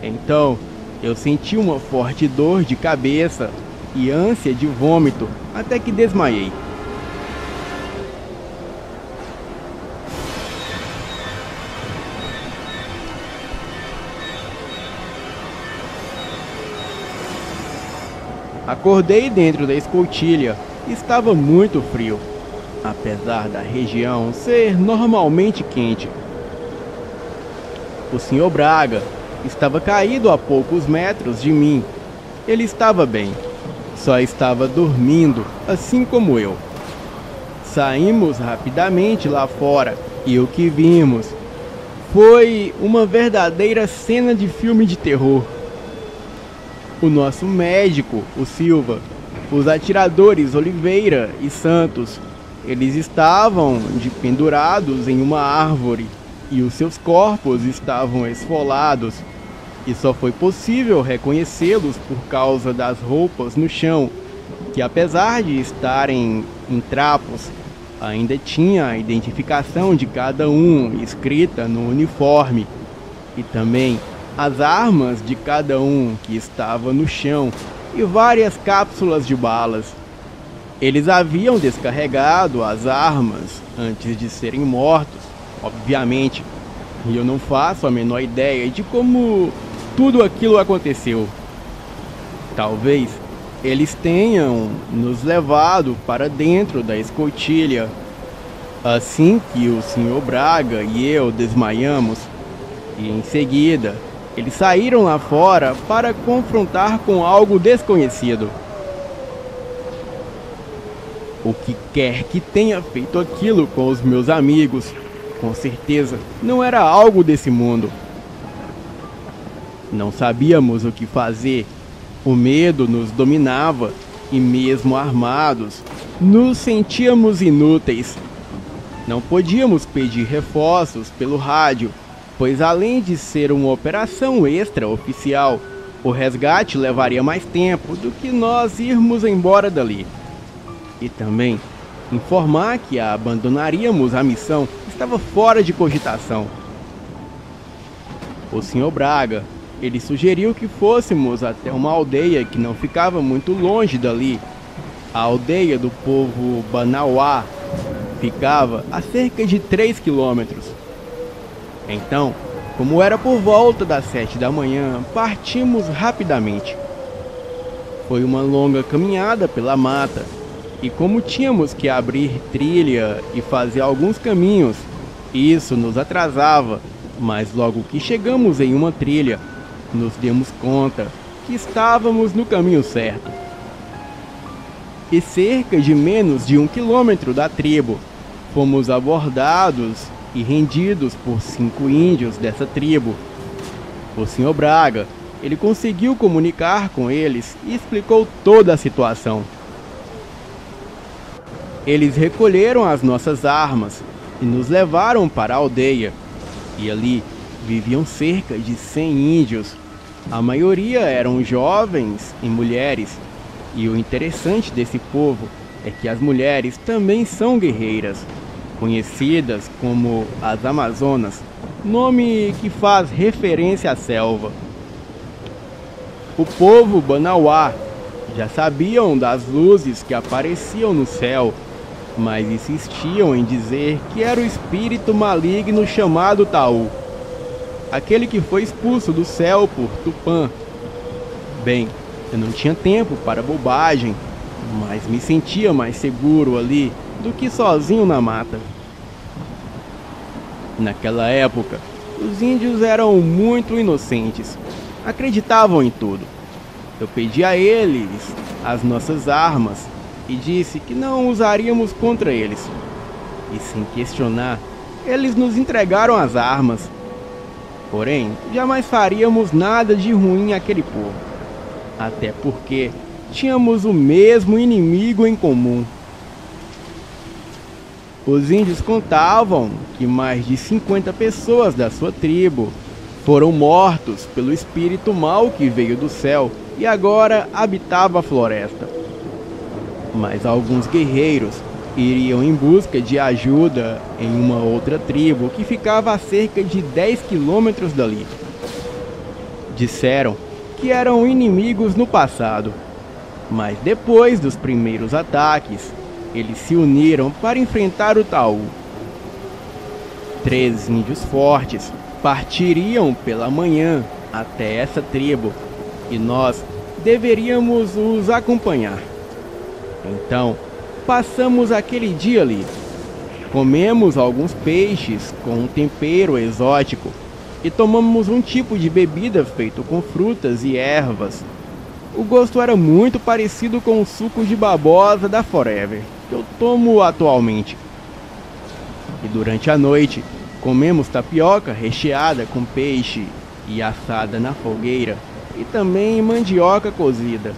Então, eu senti uma forte dor de cabeça e ânsia de vômito, até que desmaiei. Acordei dentro da escotilha. Estava muito frio, apesar da região ser normalmente quente. O Sr. Braga estava caído a poucos metros de mim. Ele estava bem, só estava dormindo, assim como eu. Saímos rapidamente lá fora e o que vimos foi uma verdadeira cena de filme de terror. O nosso médico, o Silva, os atiradores Oliveira e Santos, eles estavam pendurados em uma árvore e os seus corpos estavam esfolados e só foi possível reconhecê-los por causa das roupas no chão, que apesar de estarem em trapos, ainda tinha a identificação de cada um escrita no uniforme e também as armas de cada um que estava no chão e várias cápsulas de balas. Eles haviam descarregado as armas antes de serem mortos, obviamente, e eu não faço a menor ideia de como tudo aquilo aconteceu. Talvez eles tenham nos levado para dentro da escotilha assim que o Sr. Braga e eu desmaiamos, e em seguida eles saíram lá fora para confrontar com algo desconhecido. O que quer que tenha feito aquilo com os meus amigos, com certeza não era algo desse mundo. Não sabíamos o que fazer, o medo nos dominava e mesmo armados, nos sentíamos inúteis. Não podíamos pedir reforços pelo rádio, pois além de ser uma operação extraoficial, o resgate levaria mais tempo do que nós irmos embora dali. E também, informar que abandonaríamos a missão estava fora de cogitação, O Sr. Braga, ele sugeriu que fôssemos até uma aldeia que não ficava muito longe dali. A aldeia do povo Banauá ficava a cerca de 3 quilômetros. Então, como era por volta das 7 da manhã, partimos rapidamente. Foi uma longa caminhada pela mata, e como tínhamos que abrir trilha e fazer alguns caminhos, isso nos atrasava, mas logo que chegamos em uma trilha, nos demos conta que estávamos no caminho certo. E cerca de menos de 1 quilômetro da tribo, fomos abordados e rendidos por 5 índios dessa tribo. O Sr. Braga, ele conseguiu comunicar com eles e explicou toda a situação. Eles recolheram as nossas armas e nos levaram para a aldeia. E ali viviam cerca de 100 índios. A maioria eram jovens e mulheres. E o interessante desse povo é que as mulheres também são guerreiras, conhecidas como as Amazonas, nome que faz referência à selva. O povo Banauá já sabiam das luzes que apareciam no céu, mas insistiam em dizer que era o espírito maligno chamado Taú, aquele que foi expulso do céu por Tupã. Bem, eu não tinha tempo para bobagem, mas me sentia mais seguro ali do que sozinho na mata. Naquela época, os índios eram muito inocentes, acreditavam em tudo. Eu pedi a eles as nossas armas e disse que não usaríamos contra eles. E sem questionar, eles nos entregaram as armas. Porém, jamais faríamos nada de ruim àquele povo, até porque tínhamos o mesmo inimigo em comum. Os índios contavam que mais de 50 pessoas da sua tribo foram mortos pelo espírito mau que veio do céu e agora habitava a floresta. Mas alguns guerreiros iriam em busca de ajuda em uma outra tribo que ficava a cerca de 10 quilômetros dali. Disseram que eram inimigos no passado, mas depois dos primeiros ataques, eles se uniram para enfrentar o Taú. 3 índios fortes partiriam pela manhã até essa tribo e nós deveríamos os acompanhar. Então, passamos aquele dia ali. Comemos alguns peixes com um tempero exótico e tomamos um tipo de bebida feito com frutas e ervas. O gosto era muito parecido com o suco de babosa da Forever, que eu tomo atualmente. E durante a noite, comemos tapioca recheada com peixe e assada na fogueira, e também mandioca cozida.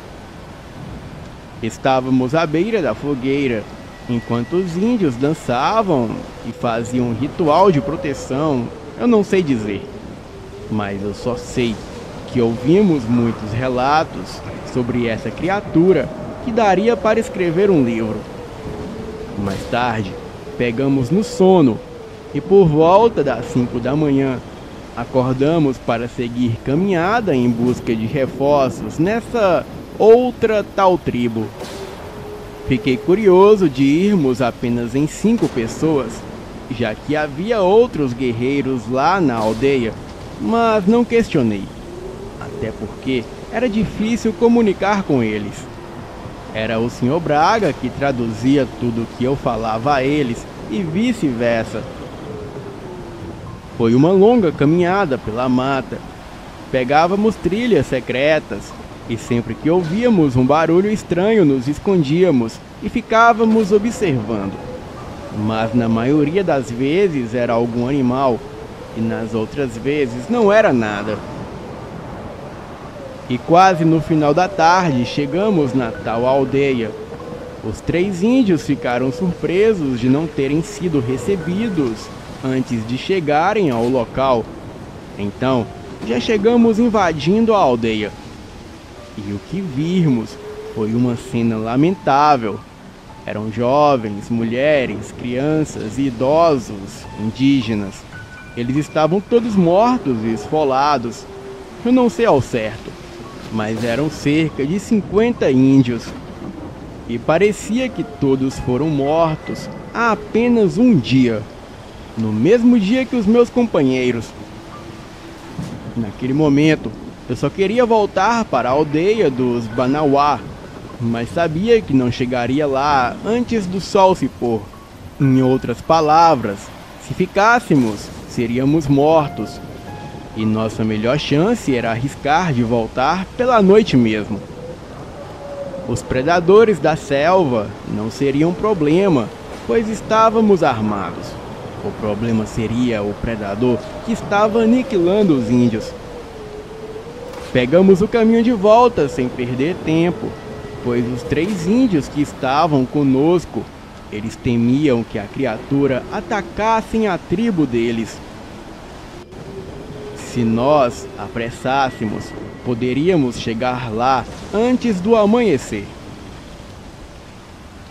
Estávamos à beira da fogueira, enquanto os índios dançavam e faziam um ritual de proteção, eu não sei dizer. Mas eu só sei que ouvimos muitos relatos sobre essa criatura que daria para escrever um livro. Mais tarde, pegamos no sono e por volta das 5 da manhã, acordamos para seguir caminhada em busca de reforços nessa outra tal tribo. Fiquei curioso de irmos apenas em 5 pessoas, já que havia outros guerreiros lá na aldeia, mas não questionei, até porque era difícil comunicar com eles. Era o Sr. Braga que traduzia tudo o que eu falava a eles e vice-versa. Foi uma longa caminhada pela mata. Pegávamos trilhas secretas e sempre que ouvíamos um barulho estranho nos escondíamos e ficávamos observando. Mas na maioria das vezes era algum animal e nas outras vezes não era nada. E quase no final da tarde chegamos na tal aldeia. Os 3 índios ficaram surpresos de não terem sido recebidos antes de chegarem ao local. Então, já chegamos invadindo a aldeia. E o que vimos foi uma cena lamentável. Eram jovens, mulheres, crianças e idosos indígenas. Eles estavam todos mortos e esfolados. Eu não sei ao certo, mas eram cerca de 50 índios. E parecia que todos foram mortos há apenas um dia, no mesmo dia que os meus companheiros. Naquele momento, eu só queria voltar para a aldeia dos Banauá, mas sabia que não chegaria lá antes do sol se pôr. Em outras palavras, se ficássemos, seríamos mortos, e nossa melhor chance era arriscar de voltar pela noite mesmo. Os predadores da selva não seriam problema, pois estávamos armados. O problema seria o predador que estava aniquilando os índios. Pegamos o caminho de volta sem perder tempo, pois os 3 índios que estavam conosco, eles temiam que a criatura atacasse a tribo deles. Se nós apressássemos, poderíamos chegar lá antes do amanhecer.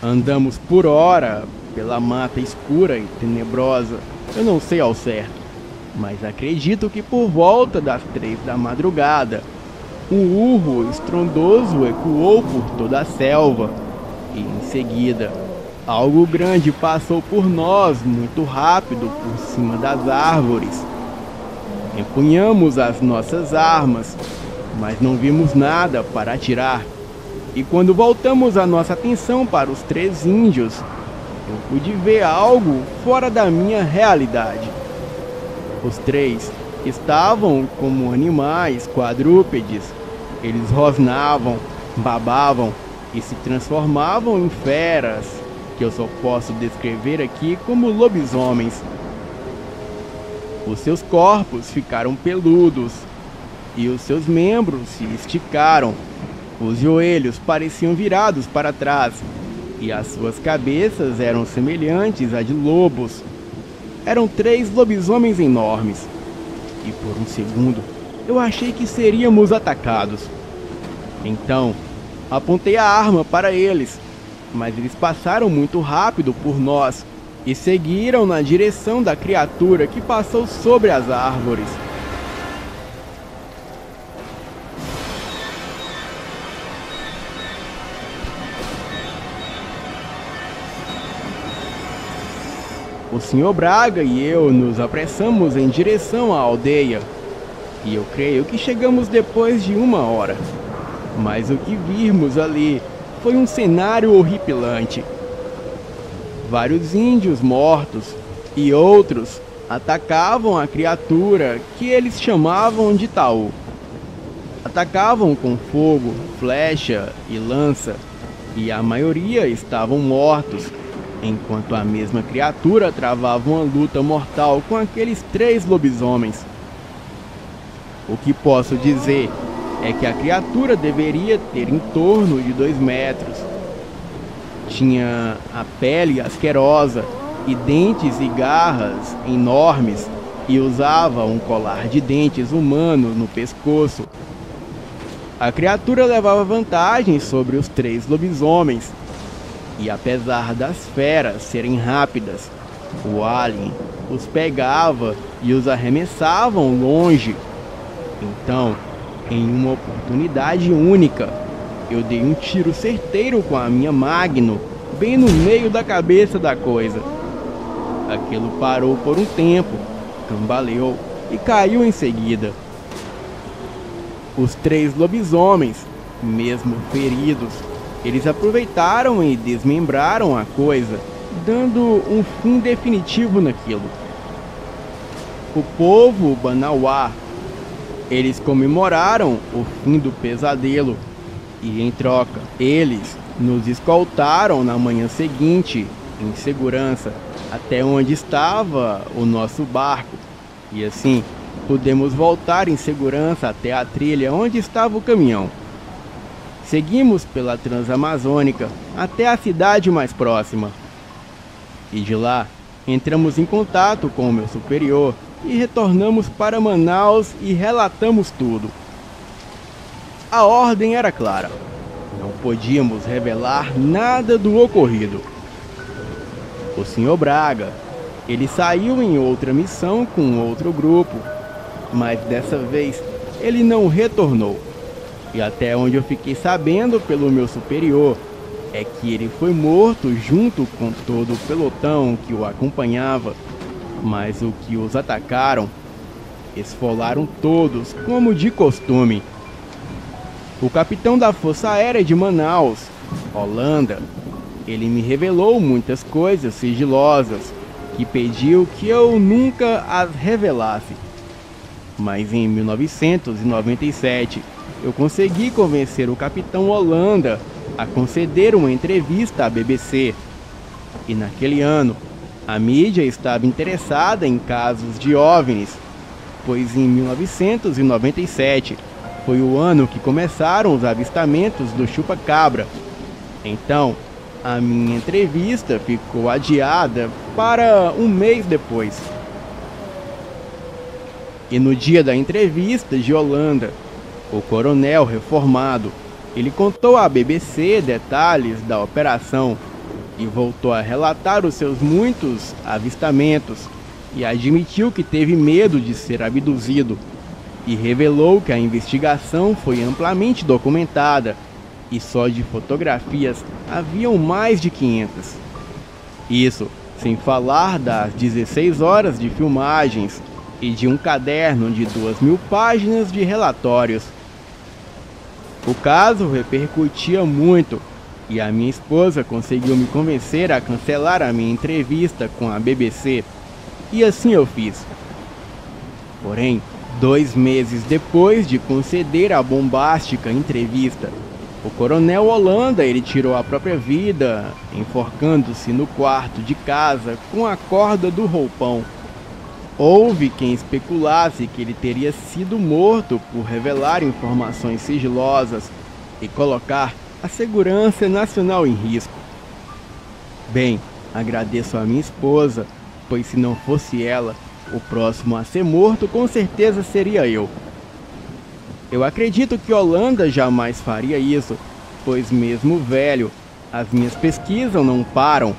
Andamos por hora pela mata escura e tenebrosa, eu não sei ao certo, mas acredito que por volta das 3 da madrugada, um urro estrondoso ecoou por toda a selva e em seguida, algo grande passou por nós muito rápido por cima das árvores. Empunhamos as nossas armas, mas não vimos nada para atirar. E quando voltamos a nossa atenção para os 3 índios, eu pude ver algo fora da minha realidade. Os 3 estavam como animais quadrúpedes. Eles rosnavam, babavam e se transformavam em feras, que eu só posso descrever aqui como lobisomens. Os seus corpos ficaram peludos e os seus membros se esticaram. Os joelhos pareciam virados para trás e as suas cabeças eram semelhantes a de lobos. Eram 3 lobisomens enormes e por um segundo eu achei que seríamos atacados. Então, apontei a arma para eles, mas eles passaram muito rápido por nós e seguiram na direção da criatura que passou sobre as árvores. O Sr. Braga e eu nos apressamos em direção à aldeia, e eu creio que chegamos depois de 1 hora. Mas o que vimos ali foi um cenário horripilante. Vários índios mortos e outros atacavam a criatura que eles chamavam de Taú. Atacavam com fogo, flecha e lança, e a maioria estavam mortos, enquanto a mesma criatura travava uma luta mortal com aqueles 3 lobisomens. O que posso dizer é que a criatura deveria ter em torno de 2 metros. Tinha a pele asquerosa e dentes e garras enormes, e usava um colar de dentes humanos no pescoço. A criatura levava vantagem sobre os 3 lobisomens, e apesar das feras serem rápidas, o alien os pegava e os arremessavam longe. Então, em uma oportunidade única, eu dei um tiro certeiro com a minha Magnum bem no meio da cabeça da coisa. Aquilo parou por um tempo, cambaleou e caiu em seguida. Os 3 lobisomens, mesmo feridos, eles aproveitaram e desmembraram a coisa, dando um fim definitivo naquilo. O povo Banauá, eles comemoraram o fim do pesadelo e, em troca, eles nos escoltaram na manhã seguinte, em segurança, até onde estava o nosso barco, e assim pudemos voltar em segurança até a trilha onde estava o caminhão. Seguimos pela Transamazônica até a cidade mais próxima. E de lá, entramos em contato com o meu superior e retornamos para Manaus e relatamos tudo. A ordem era clara. Não podíamos revelar nada do ocorrido. O Sr. Braga, Ele saiu em outra missão com outro grupo, mas dessa vez ele não retornou. E até onde eu fiquei sabendo pelo meu superior, é que ele foi morto junto com todo o pelotão que o acompanhava, mas o que os atacaram, esfolaram todos como de costume. O capitão da Força Aérea de Manaus, Holanda, ele me revelou muitas coisas sigilosas que pediu que eu nunca as revelasse. Mas em 1997, eu consegui convencer o capitão Holanda a conceder uma entrevista à BBC. E naquele ano, a mídia estava interessada em casos de OVNIs, pois em 1997 foi o ano que começaram os avistamentos do chupa-cabra. Então, a minha entrevista ficou adiada para um mês depois. E no dia da entrevista de Holanda, o coronel reformado, ele contou à BBC detalhes da operação e voltou a relatar os seus muitos avistamentos e admitiu que teve medo de ser abduzido e revelou que a investigação foi amplamente documentada e só de fotografias haviam mais de 500. Isso sem falar das 16 horas de filmagens e de um caderno de 2.000 páginas de relatórios. O caso repercutia muito e a minha esposa conseguiu me convencer a cancelar a minha entrevista com a BBC, e assim eu fiz. Porém, 2 meses depois de conceder a bombástica entrevista, o coronel Holanda ele tirou a própria vida, enforcando-se no quarto de casa com a corda do roupão. Houve quem especulasse que ele teria sido morto por revelar informações sigilosas e colocar a segurança nacional em risco. Bem, agradeço a minha esposa, pois se não fosse ela, o próximo a ser morto com certeza seria eu. Eu acredito que Holanda jamais faria isso, pois mesmo velho, as minhas pesquisas não param.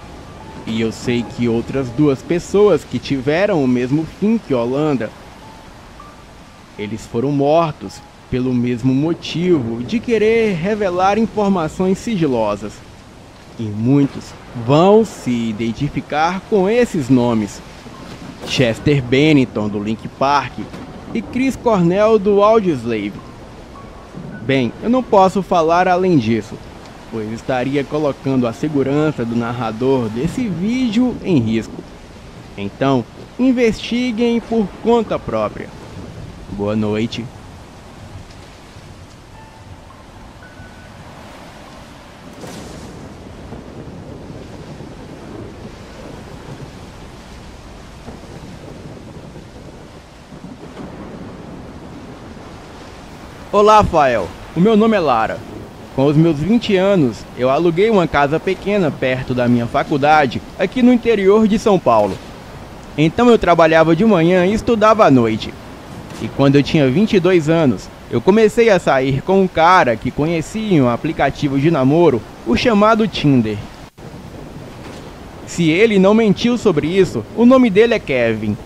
E eu sei que outras 2 pessoas que tiveram o mesmo fim que Holanda, eles foram mortos pelo mesmo motivo de querer revelar informações sigilosas. E muitos vão se identificar com esses nomes: Chester Bennington do Linkin Park e Chris Cornell do Audioslave. Bem, eu não posso falar além disso, pois estaria colocando a segurança do narrador desse vídeo em risco. Então, investiguem por conta própria. Boa noite. Olá, Fael. O meu nome é Lara. Com os meus 20 anos, eu aluguei uma casa pequena perto da minha faculdade, aqui no interior de São Paulo. Então eu trabalhava de manhã e estudava à noite. E quando eu tinha 22 anos, eu comecei a sair com um cara que conhecia em um aplicativo de namoro, o chamado Tinder. Se ele não mentiu sobre isso, o nome dele é Kevin.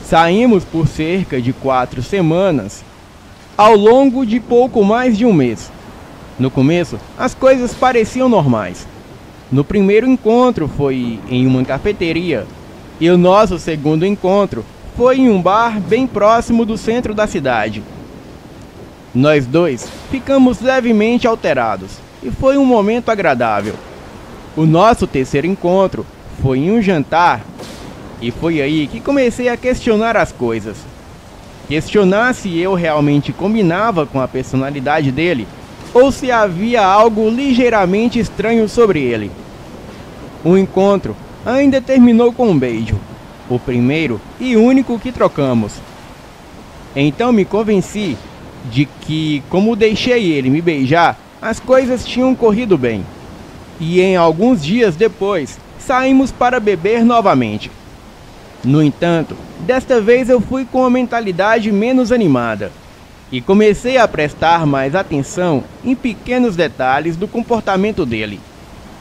Saímos por cerca de 4 semanas, ao longo de pouco mais de um mês. No começo, as coisas pareciam normais. No primeiro encontro foi em uma cafeteria, e o nosso segundo encontro foi em um bar bem próximo do centro da cidade. Nós dois ficamos levemente alterados, e foi um momento agradável. O nosso terceiro encontro foi em um jantar, e foi aí que comecei a questionar as coisas. Questionar se eu realmente combinava com a personalidade dele, ou se havia algo ligeiramente estranho sobre ele. O encontro ainda terminou com um beijo, o primeiro e único que trocamos. Então me convenci de que, como deixei ele me beijar, as coisas tinham corrido bem. E em alguns dias depois, saímos para beber novamente. No entanto, desta vez eu fui com uma mentalidade menos animada e comecei a prestar mais atenção em pequenos detalhes do comportamento dele,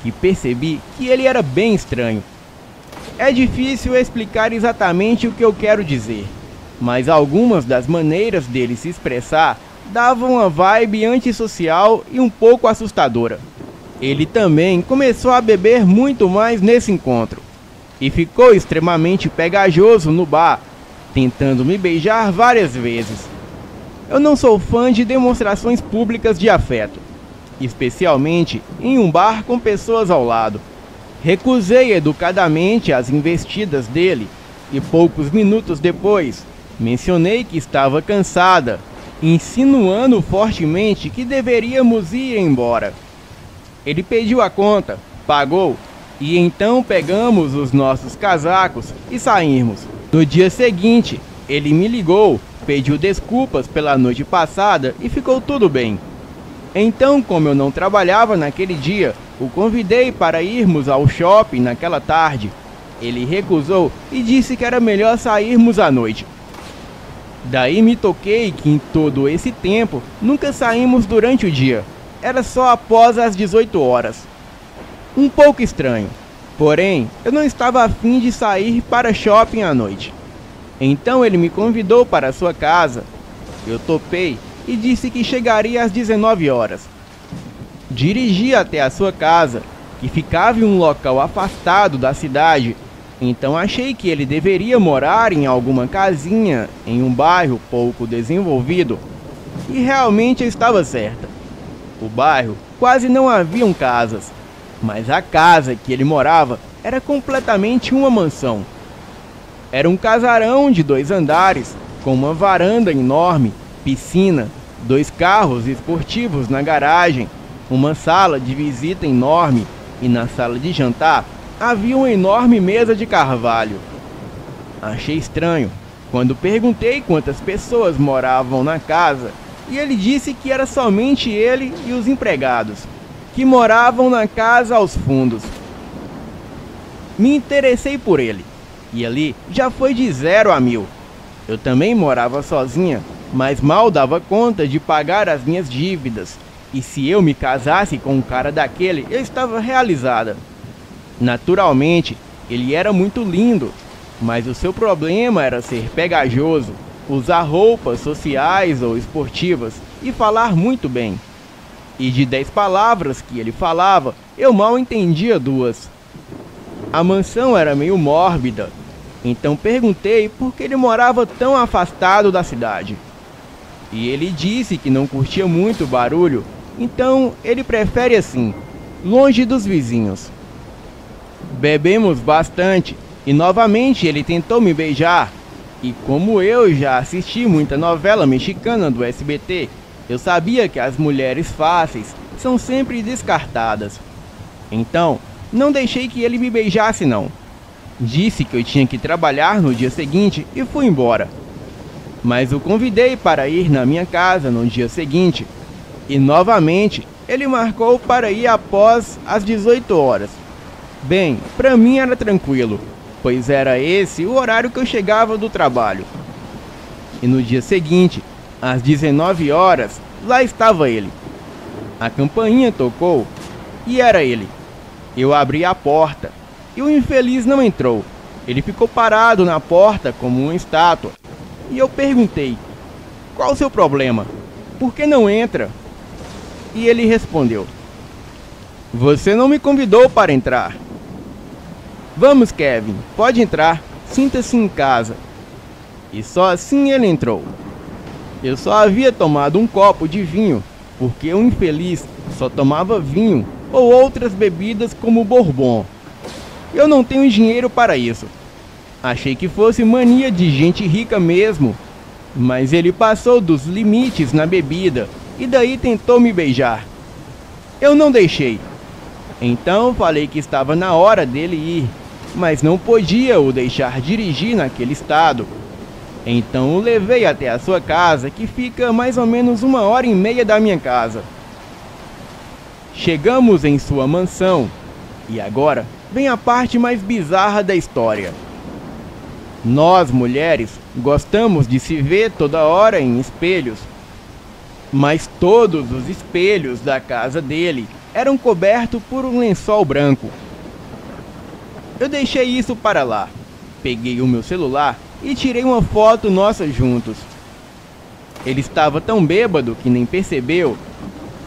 que percebi que ele era bem estranho. É difícil explicar exatamente o que eu quero dizer, mas algumas das maneiras dele se expressar davam uma vibe antissocial e um pouco assustadora. Ele também começou a beber muito mais nesse encontro e ficou extremamente pegajoso no bar, tentando me beijar várias vezes. Eu não sou fã de demonstrações públicas de afeto, especialmente em um bar com pessoas ao lado. Recusei educadamente as investidas dele e poucos minutos depois mencionei que estava cansada, insinuando fortemente que deveríamos ir embora. Ele pediu a conta, pagou e então pegamos os nossos casacos e saímos. No dia seguinte, ele me ligou, pediu desculpas pela noite passada e ficou tudo bem. Então, como eu não trabalhava naquele dia, o convidei para irmos ao shopping naquela tarde. Ele recusou e disse que era melhor sairmos à noite. Daí me toquei que em todo esse tempo nunca saímos durante o dia. Era só após as 18 horas. Um pouco estranho. Porém, eu não estava afim de sair para shopping à noite. Então ele me convidou para sua casa. Eu topei e disse que chegaria às 19 horas. Dirigi até a sua casa, que ficava em um local afastado da cidade. Então achei que ele deveria morar em alguma casinha, em um bairro pouco desenvolvido. E realmente eu estava certa. O bairro quase não haviam casas, mas a casa que ele morava era completamente uma mansão. Era um casarão de 2 andares, com uma varanda enorme, piscina, 2 carros esportivos na garagem, uma sala de visita enorme e na sala de jantar havia uma enorme mesa de carvalho. Achei estranho quando perguntei quantas pessoas moravam na casa e ele disse que era somente ele e os empregados, que moravam na casa aos fundos. Me interessei por ele e ali já foi de 0 a 1000. Eu também morava sozinha, mas mal dava conta de pagar as minhas dívidas. E se eu me casasse com um cara daquele, eu estava realizada. Naturalmente, ele era muito lindo, mas o seu problema era ser pegajoso, usar roupas sociais ou esportivas e falar muito bem. E de 10 palavras que ele falava, eu mal entendia 2. A mansão era meio mórbida, então perguntei por que ele morava tão afastado da cidade. E ele disse que não curtia muito barulho, então ele prefere assim, longe dos vizinhos. Bebemos bastante e novamente ele tentou me beijar. E como eu já assisti muita novela mexicana do SBT, eu sabia que as mulheres fáceis são sempre descartadas. Então, não deixei que ele me beijasse não. Disse que eu tinha que trabalhar no dia seguinte e fui embora. Mas o convidei para ir na minha casa no dia seguinte. E novamente, ele marcou para ir após as 18 horas. Bem, para mim era tranquilo, pois era esse o horário que eu chegava do trabalho. E no dia seguinte, às 19 horas, lá estava ele. A campainha tocou e era ele. Eu abri a porta e o infeliz não entrou. Ele ficou parado na porta como uma estátua. E eu perguntei: qual o seu problema? Por que não entra? E ele respondeu: você não me convidou para entrar. Vamos, Kevin, pode entrar, sinta-se em casa. E só assim ele entrou. Eu só havia tomado um copo de vinho, porque o infeliz só tomava vinho ou outras bebidas como bourbon. Eu não tenho dinheiro para isso. Achei que fosse mania de gente rica mesmo, mas ele passou dos limites na bebida e daí tentou me beijar. Eu não deixei. Então falei que estava na hora dele ir, mas não podia o deixar dirigir naquele estado. Então o levei até a sua casa, que fica mais ou menos 1h30 da minha casa. Chegamos em sua mansão, e agora vem a parte mais bizarra da história. Nós, mulheres, gostamos de se ver toda hora em espelhos, mas todos os espelhos da casa dele eram cobertos por um lençol branco. Eu deixei isso para lá. Peguei o meu celular e tirei uma foto nossa juntos. Ele estava tão bêbado que nem percebeu.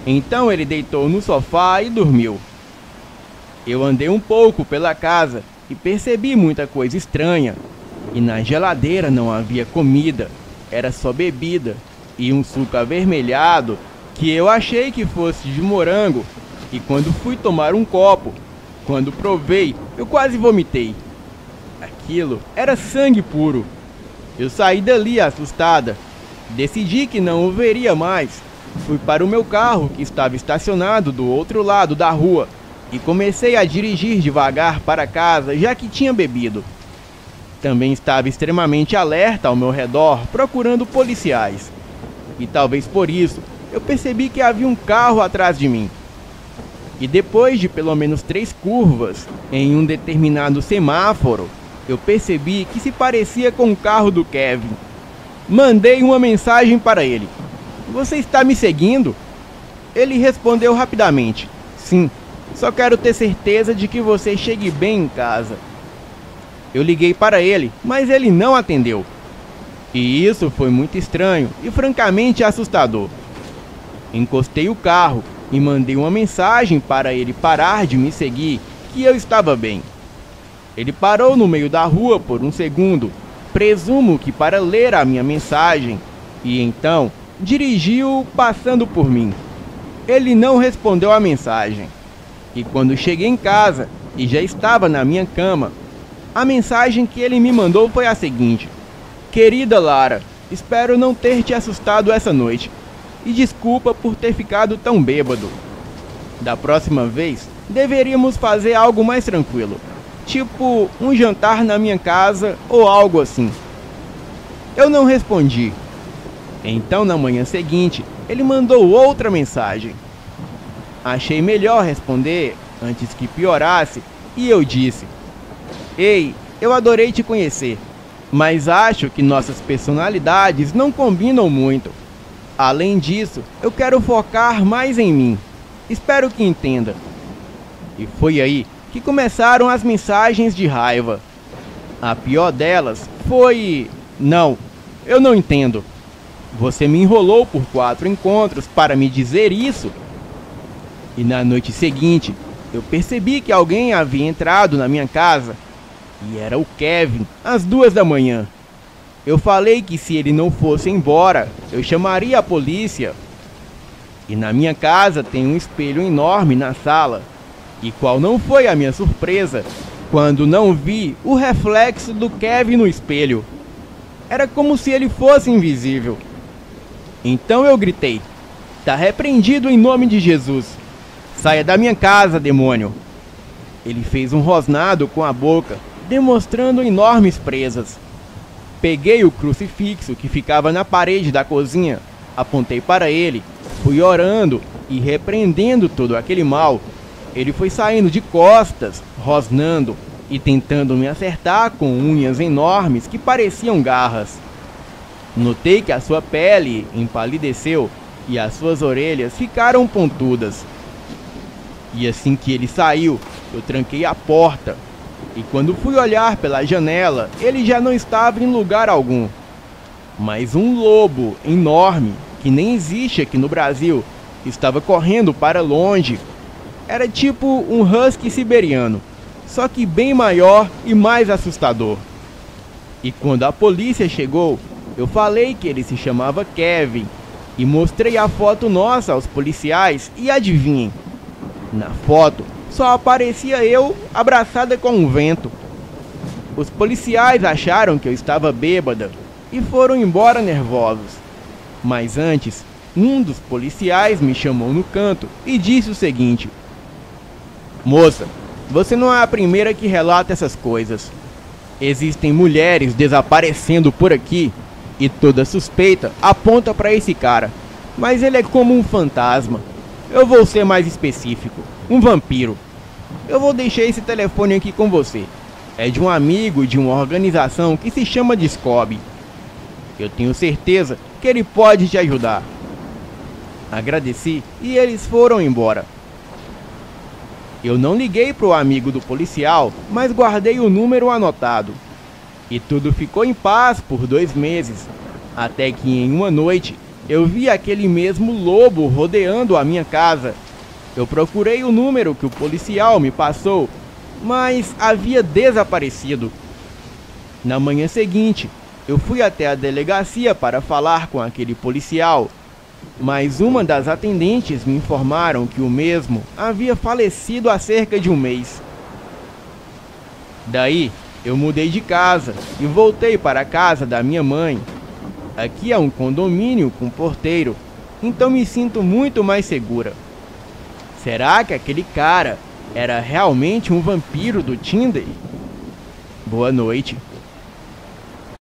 Então ele deitou no sofá e dormiu. Eu andei um pouco pela casa e percebi muita coisa estranha. E na geladeira não havia comida, era só bebida e um suco avermelhado que eu achei que fosse de morango. E quando fui tomar um copo, quando provei, eu quase vomitei. Aquilo era sangue puro. Eu saí dali assustada. Decidi que não o veria mais. Fui para o meu carro, que estava estacionado do outro lado da rua, e comecei a dirigir devagar para casa, já que tinha bebido. Também estava extremamente alerta ao meu redor, procurando policiais. E talvez por isso, eu percebi que havia um carro atrás de mim. E depois de pelo menos 3 curvas, em um determinado semáforo, eu percebi que se parecia com o carro do Kevin. Mandei uma mensagem para ele. Você está me seguindo? Ele respondeu rapidamente. Sim, só quero ter certeza de que você chegue bem em casa. Eu liguei para ele, mas ele não atendeu. E isso foi muito estranho e francamente assustador. Encostei o carro e mandei uma mensagem para ele parar de me seguir, que eu estava bem. Ele parou no meio da rua por um segundo, presumo que para ler a minha mensagem, e então dirigiu passando por mim. Ele não respondeu a mensagem. E quando cheguei em casa e já estava na minha cama, a mensagem que ele me mandou foi a seguinte: Querida Lara, espero não ter te assustado essa noite. E desculpa por ter ficado tão bêbado. Da próxima vez, deveríamos fazer algo mais tranquilo. Tipo, um jantar na minha casa ou algo assim. Eu não respondi. Então, na manhã seguinte, ele mandou outra mensagem. Achei melhor responder antes que piorasse e eu disse: Ei, eu adorei te conhecer, mas acho que nossas personalidades não combinam muito. Além disso, eu quero focar mais em mim. Espero que entenda. E foi aí que começaram as mensagens de raiva. A pior delas foi: Não, eu não entendo. Você me enrolou por 4 encontros para me dizer isso? E na noite seguinte, eu percebi que alguém havia entrado na minha casa. E era o Kevin, às 2 da manhã. Eu falei que se ele não fosse embora, eu chamaria a polícia. E na minha casa tem um espelho enorme na sala. E qual não foi a minha surpresa quando não vi o reflexo do Kevin no espelho. Era como se ele fosse invisível. Então eu gritei: Tá repreendido em nome de Jesus. Saia da minha casa, demônio. Ele fez um rosnado com a boca, demonstrando enormes presas. Peguei o crucifixo que ficava na parede da cozinha, apontei para ele, fui orando e repreendendo todo aquele mal. Ele foi saindo de costas, rosnando e tentando me acertar com unhas enormes que pareciam garras. Notei que a sua pele empalideceu e as suas orelhas ficaram pontudas. E assim que ele saiu, eu tranquei a porta. E quando fui olhar pela janela, ele já não estava em lugar algum. Mas um lobo enorme, que nem existe aqui no Brasil, estava correndo para longe. Era tipo um husky siberiano, só que bem maior e mais assustador. E quando a polícia chegou, eu falei que ele se chamava Kevin e mostrei a foto nossa aos policiais e adivinhem, na foto só aparecia eu abraçada com um vento. Os policiais acharam que eu estava bêbada e foram embora nervosos. Mas antes, um dos policiais me chamou no canto e disse o seguinte: Moça, você não é a primeira que relata essas coisas. Existem mulheres desaparecendo por aqui e toda suspeita aponta para esse cara, mas ele é como um fantasma. Eu vou ser mais específico, um vampiro. Eu vou deixar esse telefone aqui com você. É de um amigo de uma organização que se chama Discob. Eu tenho certeza que ele pode te ajudar. Agradeci e eles foram embora. Eu não liguei pro amigo do policial, mas guardei o número anotado. E tudo ficou em paz por 2 meses, até que em uma noite eu vi aquele mesmo lobo rodeando a minha casa. Eu procurei o número que o policial me passou, mas havia desaparecido. Na manhã seguinte, eu fui até a delegacia para falar com aquele policial, mas uma das atendentes me informaram que o mesmo havia falecido há cerca de 1 mês. Daí, eu mudei de casa e voltei para a casa da minha mãe. Aqui é um condomínio com porteiro, então me sinto muito mais segura. Será que aquele cara era realmente um vampiro do Tinder? Boa noite.